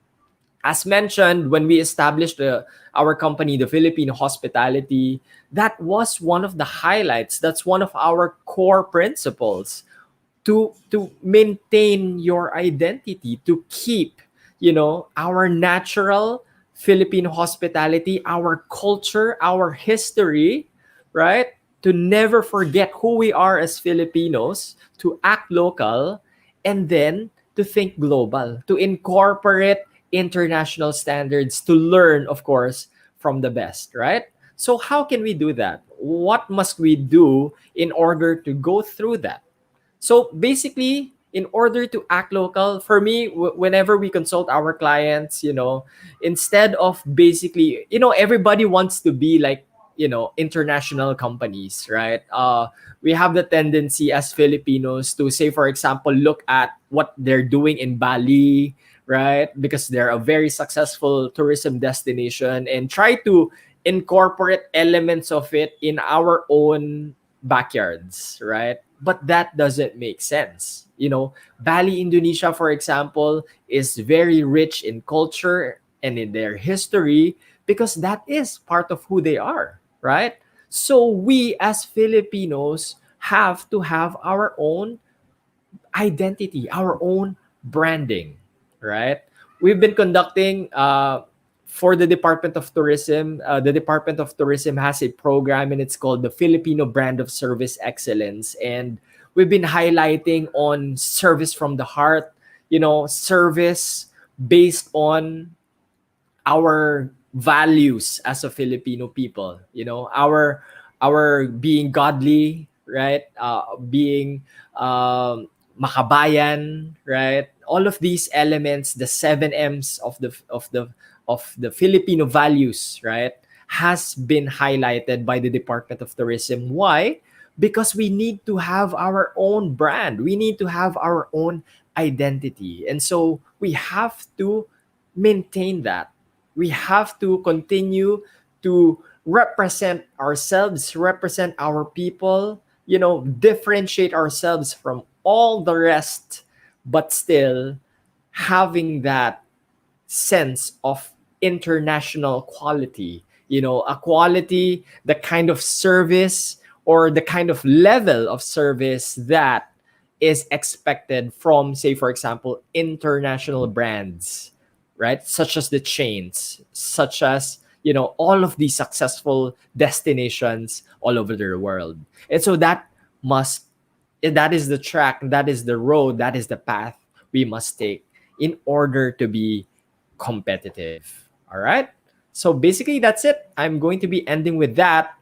As mentioned, when we established our company, the Philippine Hospitality, that was one of the highlights. That's one of our core principles, to maintain your identity, to keep, our natural Philippine hospitality, our culture, our history, right? To never forget who we are as Filipinos, to act local, and then to think global, to incorporate international standards, to learn, of course, from the best, right? So how can we do that? What must we do in order to go through that? So basically, in order to act local, for me, whenever we consult our clients, instead of basically, everybody wants to be like, international companies, right? We have the tendency as Filipinos to say, for example, look at what they're doing in Bali, right? Because they're a very successful tourism destination, and try to incorporate elements of it in our own backyards, right? But that doesn't make sense. Bali, Indonesia, for example, is very rich in culture and in their history because that is part of who they are, right? So we as Filipinos have to have our own identity, our own branding, right? We've been conducting for the Department of Tourism. The Department of Tourism has a program, and it's called the Filipino Brand of Service Excellence. And we've been highlighting on service from the heart, service based on our values as a Filipino people, our being godly, right? Being makabayan, right? all of these elements, the 7 M's of the Filipino values, right, has been highlighted by the Department of Tourism. Why? Because we need to have our own brand. We need to have our own identity. And so we have to maintain that. We have to continue to represent ourselves, represent our people, differentiate ourselves from all the rest, but still having that sense of international quality, a quality, the kind of service or the kind of level of service that is expected from, say, for example, international brands, right? Such as the chains, such as, all of these successful destinations all over the world. And so that is the track, that is the road, that is the path we must take in order to be competitive. All right. So basically, that's it. I'm going to be ending with that.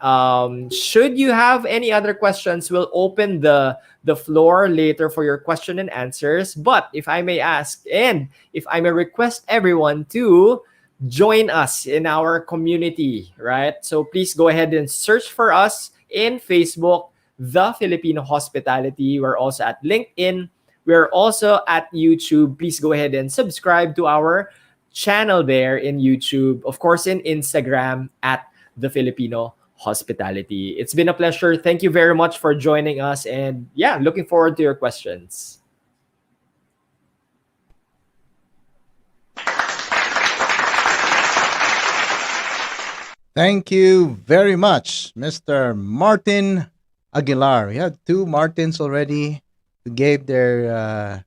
Should you have any other questions, we'll open the floor later for your question and answers. But if I may ask, and if I may request everyone to join us in our community, right? So please go ahead and search for us in Facebook, The Filipino Hospitality. We're also at LinkedIn. We're also at YouTube. Please go ahead and subscribe to our channel there in YouTube, of course, in Instagram at The Filipino Hospitality. It's been a pleasure. Thank you very much for joining us. And yeah, looking forward to your questions. Thank you very much, Mr. Martin Aguilar. We have two Martins already who gave their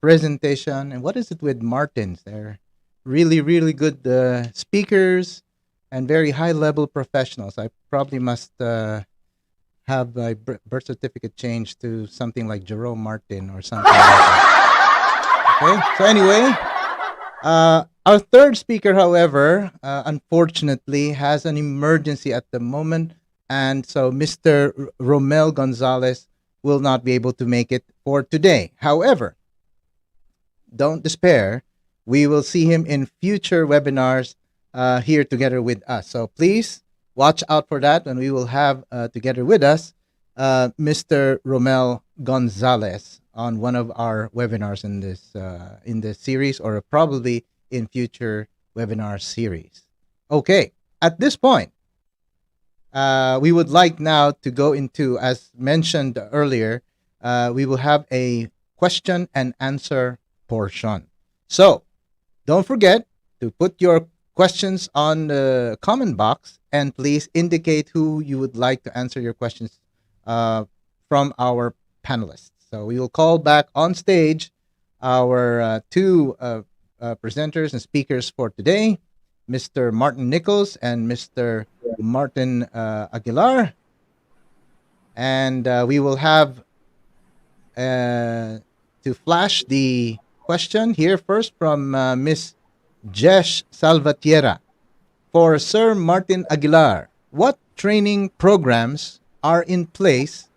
presentation. And what is it with Martins? They're really, really good speakers and very high-level professionals. I probably must have my birth certificate changed to something like Jerome Martin or something like that. Okay, so anyway, our third speaker, however, unfortunately has an emergency at the moment, and so Mr. Romel Gonzalez will not be able to make it for today. However, don't despair. We will see him in future webinars here together with us. So please watch out for that, and we will have together with us Mr. Romel Gonzalez on one of our webinars in this series, or probably in future webinar series. Okay, at this point, we would like now to go into, as mentioned earlier, we will have a question and answer portion. So don't forget to put your questions on the comment box, and please indicate who you would like to answer your questions from our panelists. So we will call back on stage our two presenters and speakers for today, Mr. Martin Nichols and Mr. Martin Aguilar. And we will have to flash the question here first from Miss Jesh Salvatierra. For Sir Martin Aguilar, what training programs are in place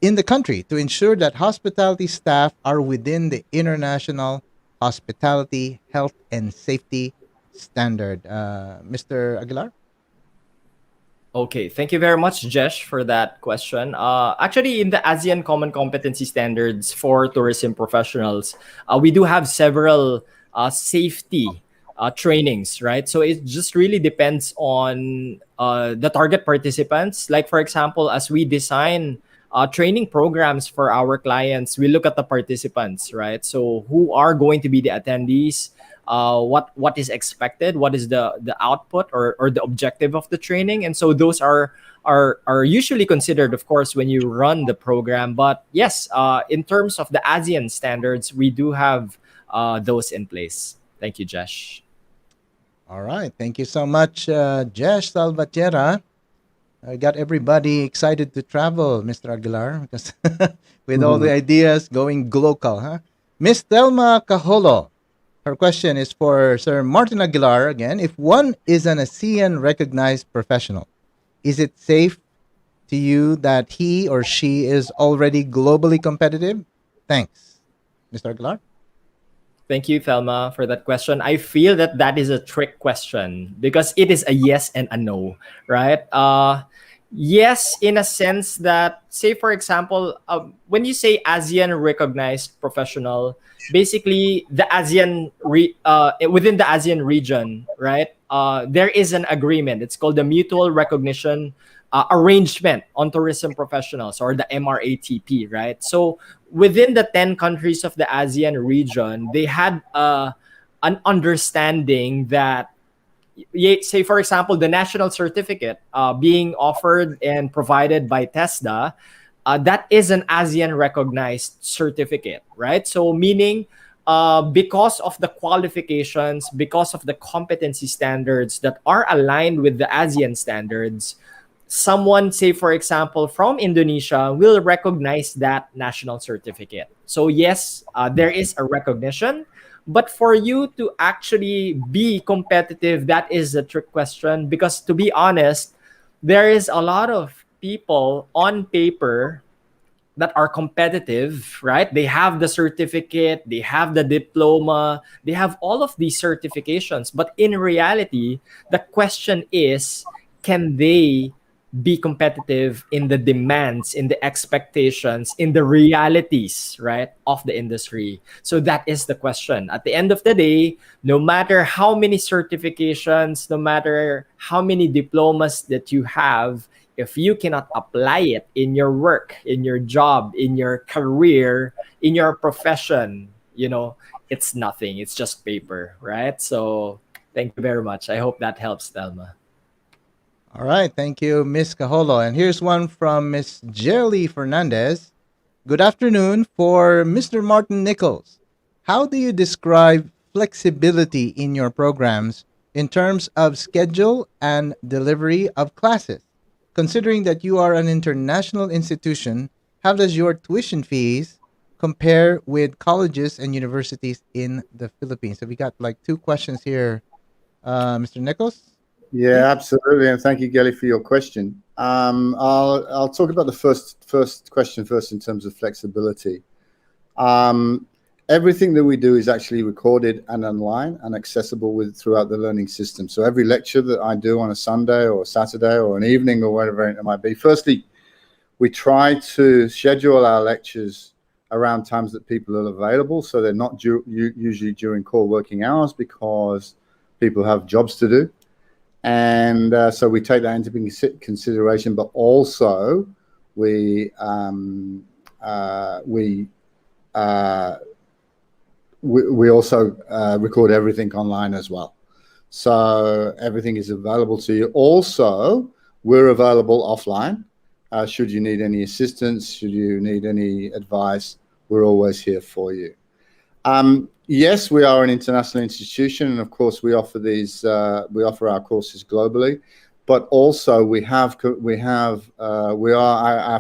in the country to ensure that hospitality staff are within the international hospitality, health, and safety standard? Mr. Aguilar? Okay, thank you very much, Jesh, for that question. Actually, in the ASEAN Common Competency Standards for tourism professionals, we do have several safety trainings, right? So it just really depends on the target participants. Like, for example, as we design training programs for our clients, we look at the participants, right? So who are going to be the attendees? What is expected? What is the output or the objective of the training? And so those are usually considered, of course, when you run the program. But yes, in terms of the ASEAN standards, we do have those in place. Thank you, Jesh. All right. Thank you so much, Jesh Salvatierra. I got everybody excited to travel, Mr. Aguilar, because with all the ideas going global, huh? Miss Thelma Caholo, her question is for Sir Martin Aguilar again. If one is an ASEAN recognized professional, is it safe to you that he or she is already globally competitive? Thanks. Mr. Aguilar? Thank you, Thelma, for that question. I feel that that is a trick question because it is a yes and a no, right? Yes, in a sense that, say, for example, when you say ASEAN recognized professional, basically the within the ASEAN region, right? There is an agreement. It's called the Mutual Recognition Arrangement on Tourism Professionals, or the MRATP, right? So within the 10 countries of the ASEAN region, they had an understanding that, say, for example, the national certificate being offered and provided by TESDA, that is an ASEAN recognized certificate, right? So meaning, because of the qualifications, because of the competency standards that are aligned with the ASEAN standards, someone, say, for example, from Indonesia will recognize that national certificate. So yes, there is a recognition, but for you to actually be competitive, that is a trick question, because to be honest, there is a lot of people on paper that are competitive, right? They have the certificate, they have the diploma, they have all of these certifications. But in reality, the question is, can they be competitive in the demands, in the expectations, in the realities, right, of the industry? So that is the question. At the end of the day, no matter how many certifications, no matter how many diplomas that you have, if you cannot apply it in your work, in your job, in your career, in your profession, it's nothing. It's just paper, right? So thank you very much. I hope that helps, Thelma. All right, thank you, Miss Caholo. And here's one from Miss Jelly Fernandez. Good afternoon. For Mr. Martin Nichols, how do you describe flexibility in your programs in terms of schedule and delivery of classes? Considering that you are an international institution, how does your tuition fees compare with colleges and universities in the Philippines? So we got like two questions here, Mr. Nichols. Yeah, absolutely, and thank you, Gelly, for your question. I'll talk about the first question first in terms of flexibility. Everything that we do is actually recorded and online and accessible throughout the learning system. So every lecture that I do on a Sunday or a Saturday or an evening or whatever it might be, firstly, we try to schedule our lectures around times that people are available, so they're not usually during core working hours because people have jobs to do. And so we take that into consideration, but also we also record everything online as well. So everything is available to you. Also, we're available offline. Should you need any assistance, should you need any advice, we're always here for you. Yes, we are an international institution, and of course we offer our courses globally, but also our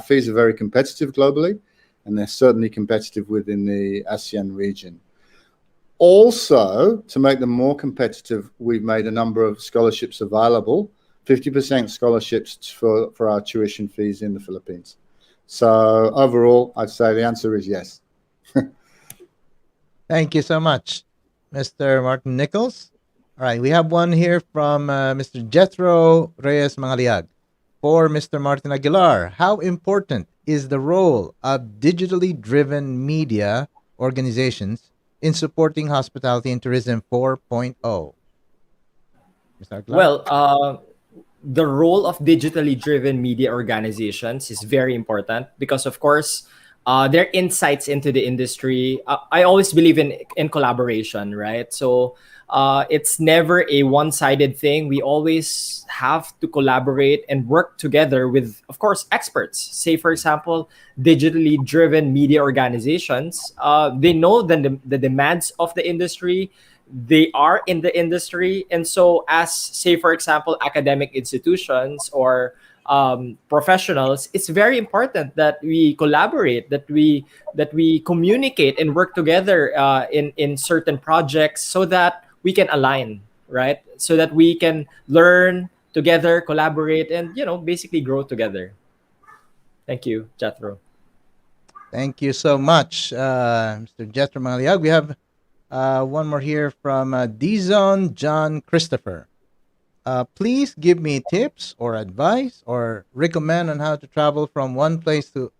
fees are very competitive globally, and they're certainly competitive within the ASEAN region. Also, to make them more competitive, we've made a number of scholarships available, 50% scholarships for our tuition fees in the Philippines. So overall, I'd say the answer is yes. Thank you so much, Mr. Martin Nichols. All right, we have one here from Mr. Jethro Reyes Mangaliag. For Mr. Martin Aguilar, how important is the role of digitally driven media organizations in supporting hospitality and tourism 4.0? Mr. Aguilar? Well, the role of digitally driven media organizations is very important because, of course, their insights into the industry. I always believe in collaboration, right? So it's never a one-sided thing. We always have to collaborate and work together with, of course, experts. Say, for example, digitally driven media organizations. They know the demands of the industry. They are in the industry. And so as, say, for example, academic institutions or professionals, it's very important that we collaborate, that we communicate and work together in certain projects so that we can align, right? So that we can learn together, collaborate, and basically grow together. Thank you, Jethro. Thank you so much, Mr. Jethro Maliag. We have one more here from Dizon John Christopher. Please give me tips or advice or recommend on how to travel from one place to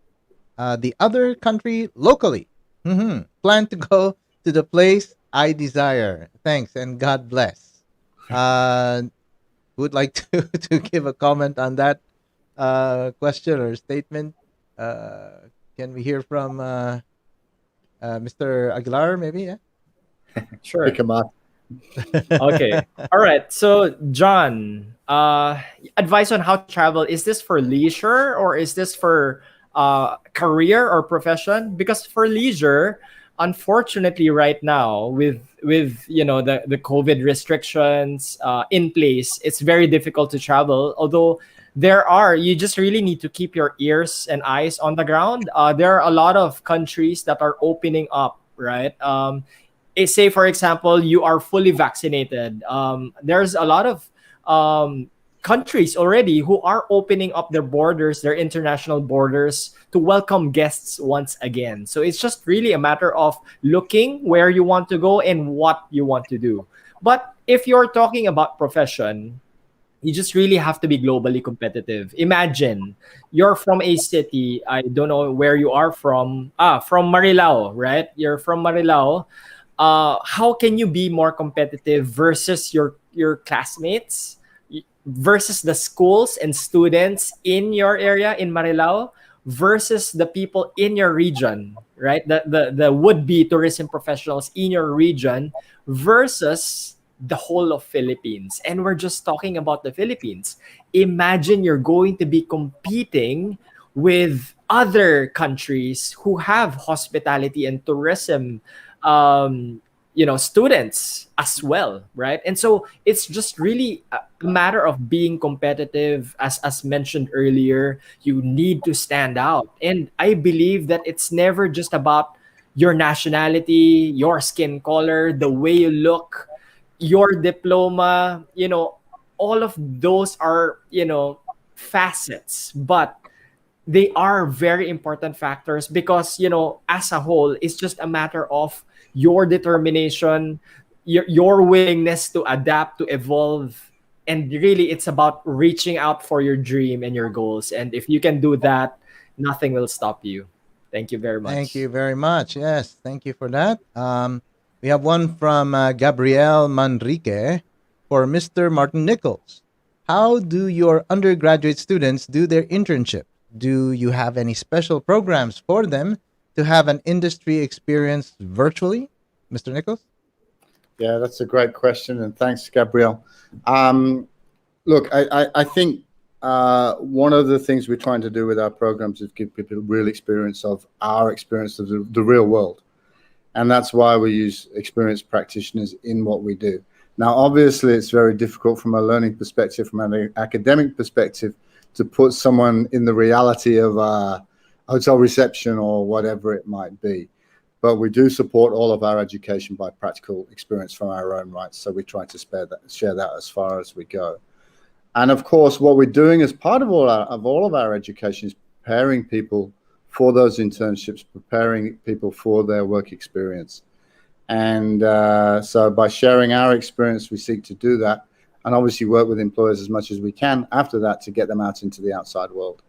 the other country locally. Plan to go to the place I desire. Thanks and God bless. Would like to give a comment on that question or statement? Can we hear from Mr. Aguilar, maybe? Yeah. Sure. Pick 'em up. Okay. All right. So, John, advice on how to travel. Is this for leisure or is this for career or profession? Because for leisure, unfortunately, right now with the COVID restrictions in place, it's very difficult to travel. Although you just really need to keep your ears and eyes on the ground. There are a lot of countries that are opening up, right? Say for example you are fully vaccinated, there's a lot of countries already who are opening up their borders, their international borders, to welcome guests once again. So it's just really a matter of looking where you want to go and what you want to do. But if you're talking about profession, you just really have to be globally competitive. Imagine you're from a city, I don't know where you are from Marilao, right? You're from Marilao. How can you be more competitive versus your classmates, versus the schools and students in your area in Marilao, versus the people in your region, right? The would-be tourism professionals in your region versus the whole of Philippines. And we're just talking about the Philippines. Imagine you're going to be competing with other countries who have hospitality and tourism students as well, right? And so it's just really a matter of being competitive. As mentioned earlier, you need to stand out. And I believe that it's never just about your nationality, your skin color, the way you look, your diploma, all of those are, facets, but they are very important factors because, as a whole, it's just a matter of your determination, your willingness to adapt, to evolve. And really, it's about reaching out for your dream and your goals. And if you can do that, nothing will stop you. Thank you very much. Thank you very much. Yes, thank you for that. We have one from Gabriel Manrique for Mr. Martin Nichols. How do your undergraduate students do their internship? Do you have any special programs for them to have an industry experience virtually? Mr. Nichols? Yeah, that's a great question, and thanks, Gabriel. Look, I think one of the things we're trying to do with our programs is give people real experience of our experience of the real world. And that's why we use experienced practitioners in what we do. Now, obviously, it's very difficult from a learning perspective, from an academic perspective, to put someone in the reality of a hotel reception or whatever it might be. But we do support all of our education by practical experience from our own rights. So we try to share that as far as we go. And of course, what we're doing as part of all of our education is preparing people for those internships, preparing people for their work experience. And so by sharing our experience, we seek to do that, and obviously work with employers as much as we can after that to get them out into the outside world.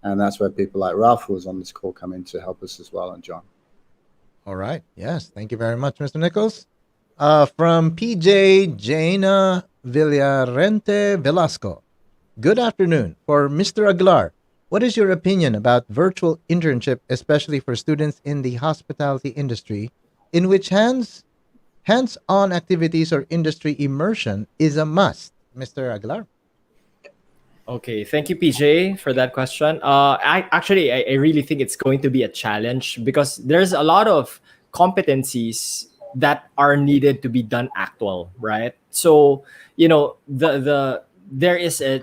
And that's where people like Ralph, who was on this call, come in to help us as well, and John. All right. Yes. Thank you very much, Mr. Nichols. From PJ Jaina Villarente Velasco. Good afternoon. For Mr. Aguilar, what is your opinion about virtual internship, especially for students in the hospitality industry, in which hands-on activities or industry immersion is a must? Mr. Aguilar? Okay, thank you, PJ, for that question. I really think it's going to be a challenge because there's a lot of competencies that are needed to be done actual, right? So, there is a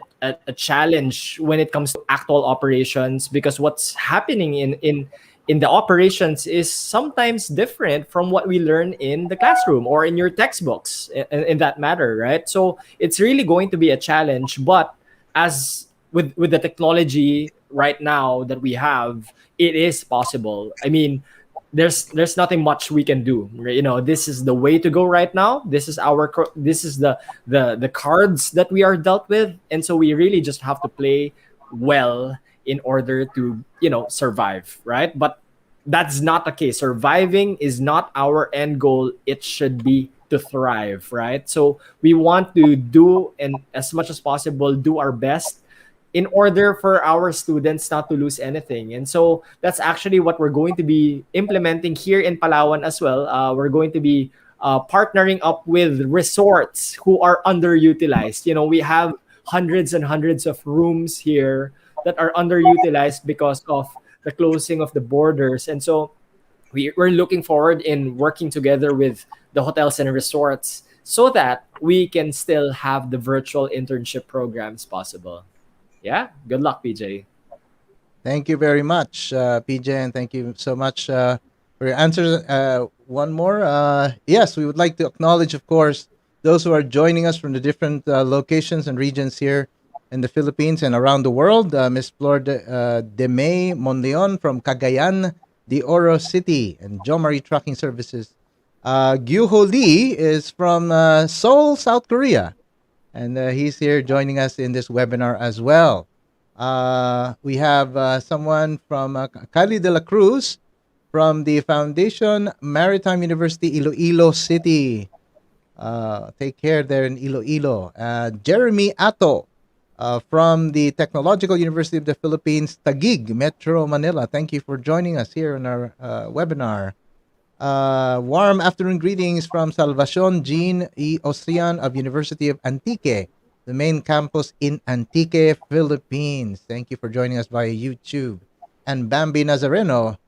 challenge when it comes to actual operations, because what's happening in the operations is sometimes different from what we learn in the classroom or in your textbooks in that matter, right? So it's really going to be a challenge. But as with the technology right now that we have, it is possible. I mean, there's nothing much we can do. You know, this is the way to go right now. This is this is the cards that we are dealt with, and so we really just have to play well in order to, you know, survive, right? But that's not the case. Surviving is not our end goal. It should be to thrive, right? So we want to do, and as much as possible, do our best in order for our students not to lose anything. And so that's actually what we're going to be implementing here in Palawan as well. We're going to be partnering up with resorts who are underutilized. You know, we have hundreds and hundreds of rooms here that are underutilized because of the closing of the borders. And so we're looking forward in working together with the hotels and resorts so that we can still have the virtual internship programs possible. Yeah, good luck, PJ. Thank you very much, PJ, and thank you so much for your answers. One more. Yes, we would like to acknowledge, of course, those who are joining us from the different locations and regions here in the Philippines and around the world. Miss Flor de May Monleon from Cagayan de Oro City and Jo Marie Trucking Services. Gyuho Lee is from Seoul, South Korea. And he's here joining us in this webinar as well. We have someone from Cali de la Cruz from the Foundation Maritime University, Iloilo City. Take care there in Iloilo. Jeremy Ato from the Technological University of the Philippines, Taguig, Metro Manila. Thank you for joining us here in our webinar. Warm afternoon greetings from Salvacion Jean E. Ostrian of University of Antique, the main campus in Antique, Philippines. Thank you for joining us via YouTube. And Bambi Nazareno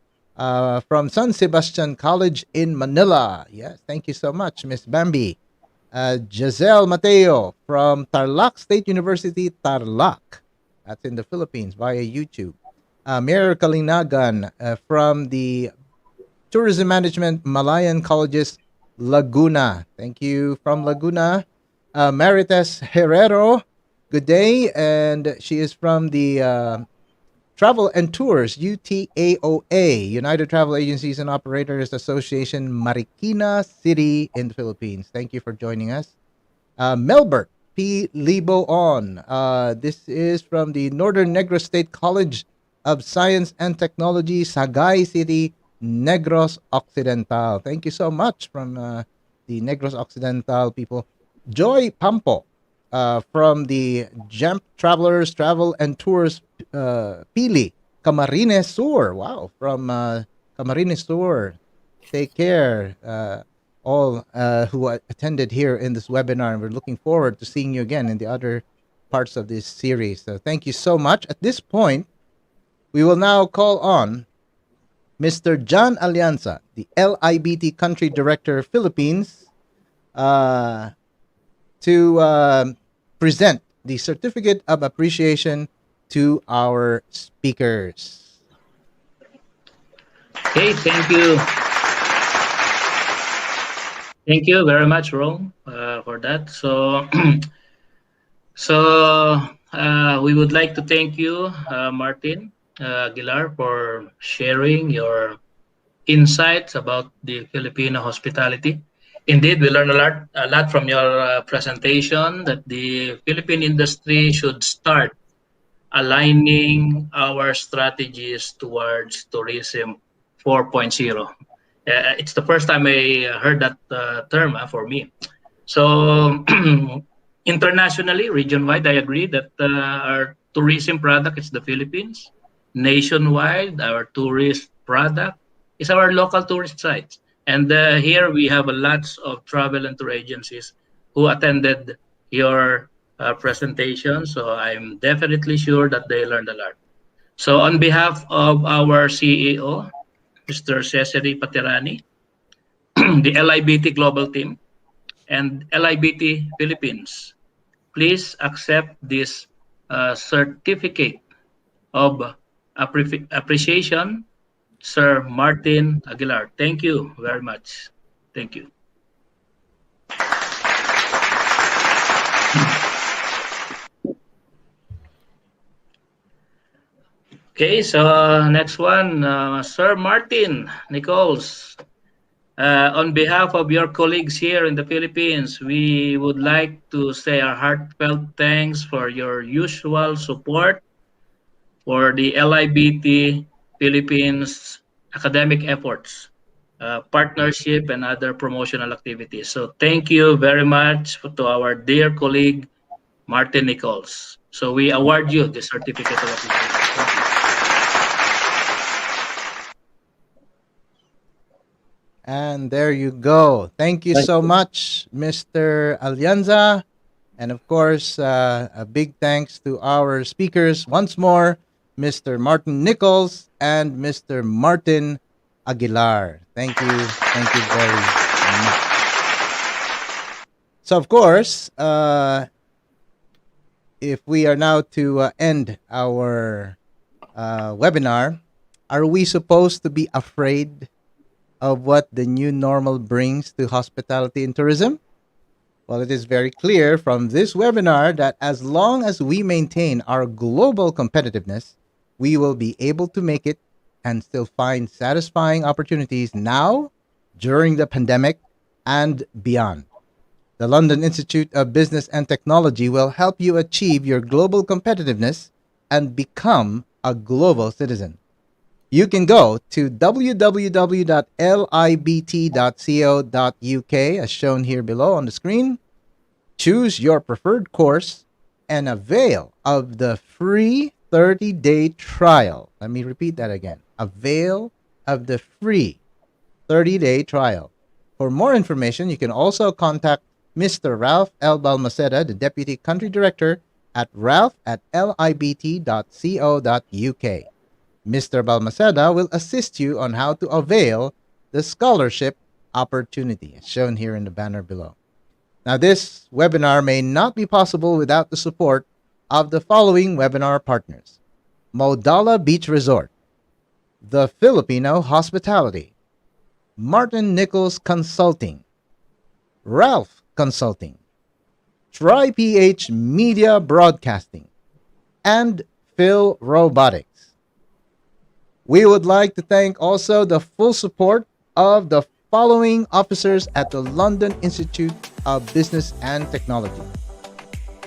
from San Sebastian College in Manila. Yes, thank you so much, Miss Bambi. Giselle Mateo from Tarlac State University, Tarlac. That's in the Philippines via YouTube. Mayor Kalinagan from the Tourism Management Malayan Colleges, Laguna. Thank you from Laguna. Marites Herrero, good day. And she is from the Travel and Tours, UTAOA, United Travel Agencies and Operators Association, Marikina City in the Philippines. Thank you for joining us. Melbert P. Liboon. This is from the Northern Negros State College of Science and Technology, Sagay City, Negros Occidental. Thank you so much from the Negros Occidental people. Joy Pampo from the Jamp Travelers Travel and Tours Pili, Camarines Sur. Wow, from Camarines Sur. Take care, all who attended here in this webinar. And we're looking forward to seeing you again in the other parts of this series. So thank you so much. At this point, we will now call on Mr. John Alianza, the LIBT Country Director, Philippines, to present the Certificate of Appreciation to our speakers. Okay, thank you. Thank you very much, Rome, for that. So, we would like to thank you, Martin Aguilar, for sharing your insights about the Filipino hospitality. Indeed, we learned a lot from your presentation that the Philippine industry should start aligning our strategies towards tourism 4.0. It's the first time I heard that term for me. So internationally, region-wide, I agree that our tourism product is the Philippines. Nationwide, our tourist product is our local tourist sites. And here we have lots of travel and tour agencies who attended your presentation. So I'm definitely sure that they learned a lot. So on behalf of our CEO, Mr. Cesare Patirani, the LIBT Global Team, and LIBT Philippines, please accept this certificate of appreciation, Sir Martin Aguilar. Thank you very much. Thank you. Okay, so next one, Sir Martin Nichols. On behalf of your colleagues here in the Philippines, we would like to say our heartfelt thanks for your usual support for the LIBT Philippines academic efforts, partnership, and other promotional activities. So thank you very much to our dear colleague, Martin Nichols. So we award you the certificate of appreciation. Thank you. And there you go. Thank you so much, Mr. Alianza. And of course, a big thanks to our speakers once more, Mr. Martin Nichols and Mr. Martin Aguilar. Thank you. Thank you very much. So, of course, if we are now to end our webinar, are we supposed to be afraid of what the new normal brings to hospitality and tourism? Well, it is very clear from this webinar that as long as we maintain our global competitiveness, we will be able to make it and still find satisfying opportunities now, during the pandemic, and beyond. The London Institute of Business and Technology will help you achieve your global competitiveness and become a global citizen. You can go to www.libt.co.uk as shown here below on the screen, choose your preferred course, and avail of the free 30-day trial. Let me repeat that again. Avail of the free 30-day trial. For more information, you can also contact Mr. Ralph L. Balmaceda, the Deputy Country Director, at ralph@libt.co.uk. Mr. Balmaceda will assist you on how to avail the scholarship opportunity, as shown here in the banner below. Now, this webinar may not be possible without the support of the following webinar partners: Modala Beach Resort, The Filipino Hospitality, Martin Nichols Consulting, Ralph Consulting, TriPH Media Broadcasting, and Phil Robotics. We would like to thank also the full support of the following officers at the London Institute of Business and Technology: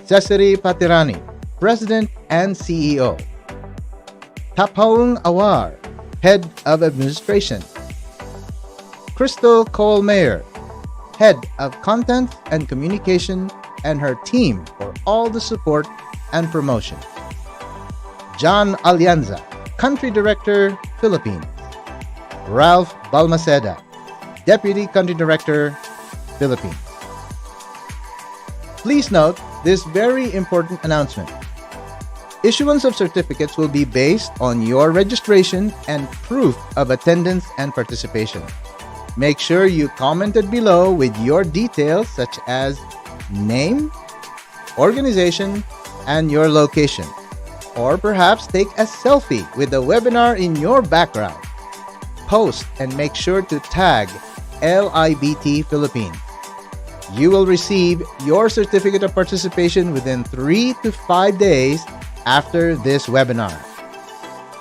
Cesare Patirani, President and CEO; Tapaung Awar, Head of Administration; Crystal Cole-Mayer, Head of Content and Communication, and her team for all the support and promotion; John Alianza, Country Director, Philippines; Ralph Balmaceda, Deputy Country Director, Philippines. Please note this very important announcement. Issuance of certificates will be based on your registration and proof of attendance and participation. Make sure you commented below with your details such as name, organization, and your location. Or perhaps take a selfie with the webinar in your background. Post and make sure to tag LIBT Philippines. You will receive your certificate of participation within 3 to 5 days after this webinar.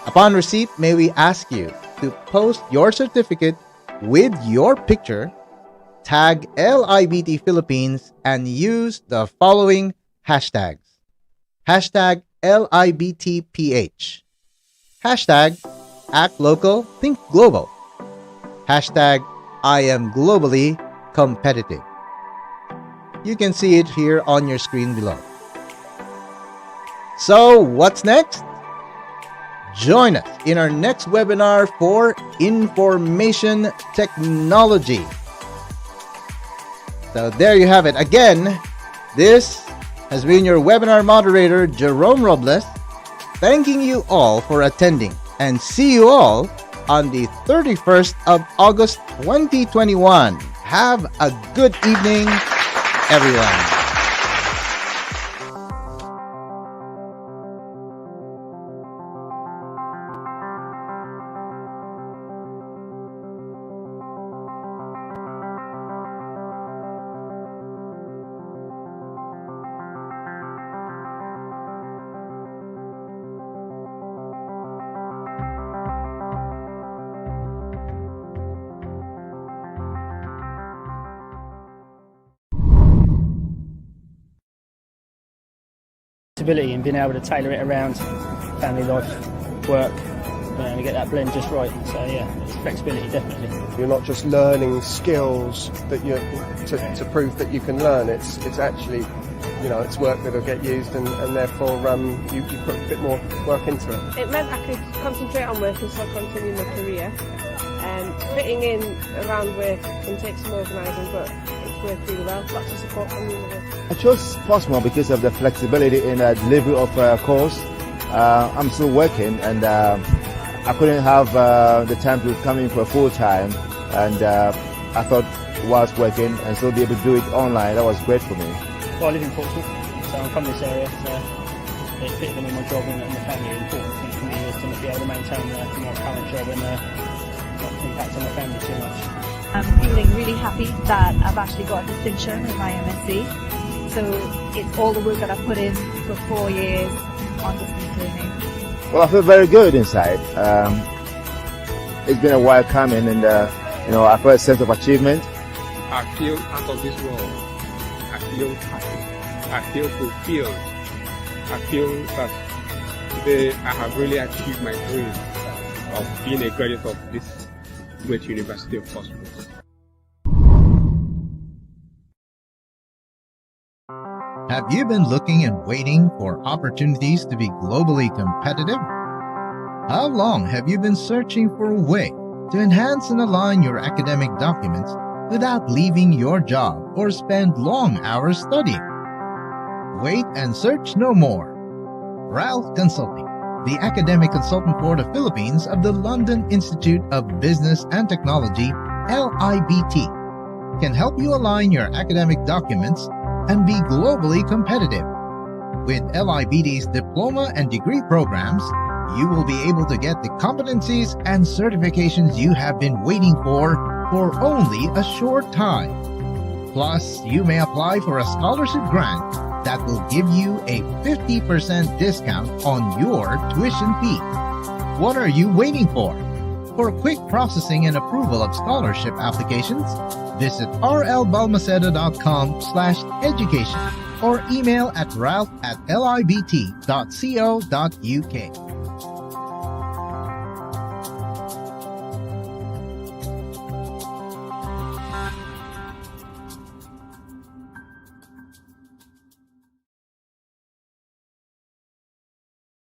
Upon receipt, may we ask you to post your certificate with your picture, tag LIBT Philippines, and use the following hashtags: hashtag LIBTPH, hashtag Act Local, Think Global, hashtag I am globally competitive. You can see it here on your screen below. So, what's next? Join us in our next webinar for information technology. So there you have it. Again, this has been your webinar moderator, Jerome Robles, thanking you all for attending, and see you all on the 31st of August 2021. Have a good evening, everyone. flexibility in being able to tailor it around family life, work, and get that blend just right. So yeah, it's flexibility definitely. You're not just learning skills that you to prove that you can learn. It's actually, you know, it's work that'll get used, and therefore you put a bit more work into it. It meant I could concentrate on work and still continue my career. Fitting in around work can take some organising, but it's worked really well. Lots of support from the university. I chose Postmo because of the flexibility in delivery of course. I'm still working, and I couldn't have the time to come in for full time, and I thought whilst working and still be able to do it online, that was great for me. Well, I live in Portsmouth, so I'm from this area, so it fitted in with my job and the family. The important thing for me is to be able to maintain my current job and not impact on my family too much. I'm feeling really happy that I've actually got a distinction in my MSc. So it's all the work that I've put in for 4 years on distance learning. Well, I feel very good inside. It's been a while coming, and you know, I feel a sense of achievement. I feel out of this world. I feel happy. I feel fulfilled. I feel that today I have really achieved my dream of being a graduate of this great University of Portsmouth. Have you been looking and waiting for opportunities to be globally competitive? How long have you been searching for a way to enhance and align your academic documents without leaving your job or spend long hours studying? Wait and search no more. Ralph Consulting, the academic consultant for the Philippines of the London Institute of Business and Technology, LIBT, can help you align your academic documents and be globally competitive. With LIBT's diploma and degree programs, you will be able to get the competencies and certifications you have been waiting for only a short time. Plus, you may apply for a scholarship grant that will give you a 50% discount on your tuition fee. What are you waiting for? For quick processing and approval of scholarship applications, visit rlbalmaceda.com/education or email at ralph@libt.co.uk.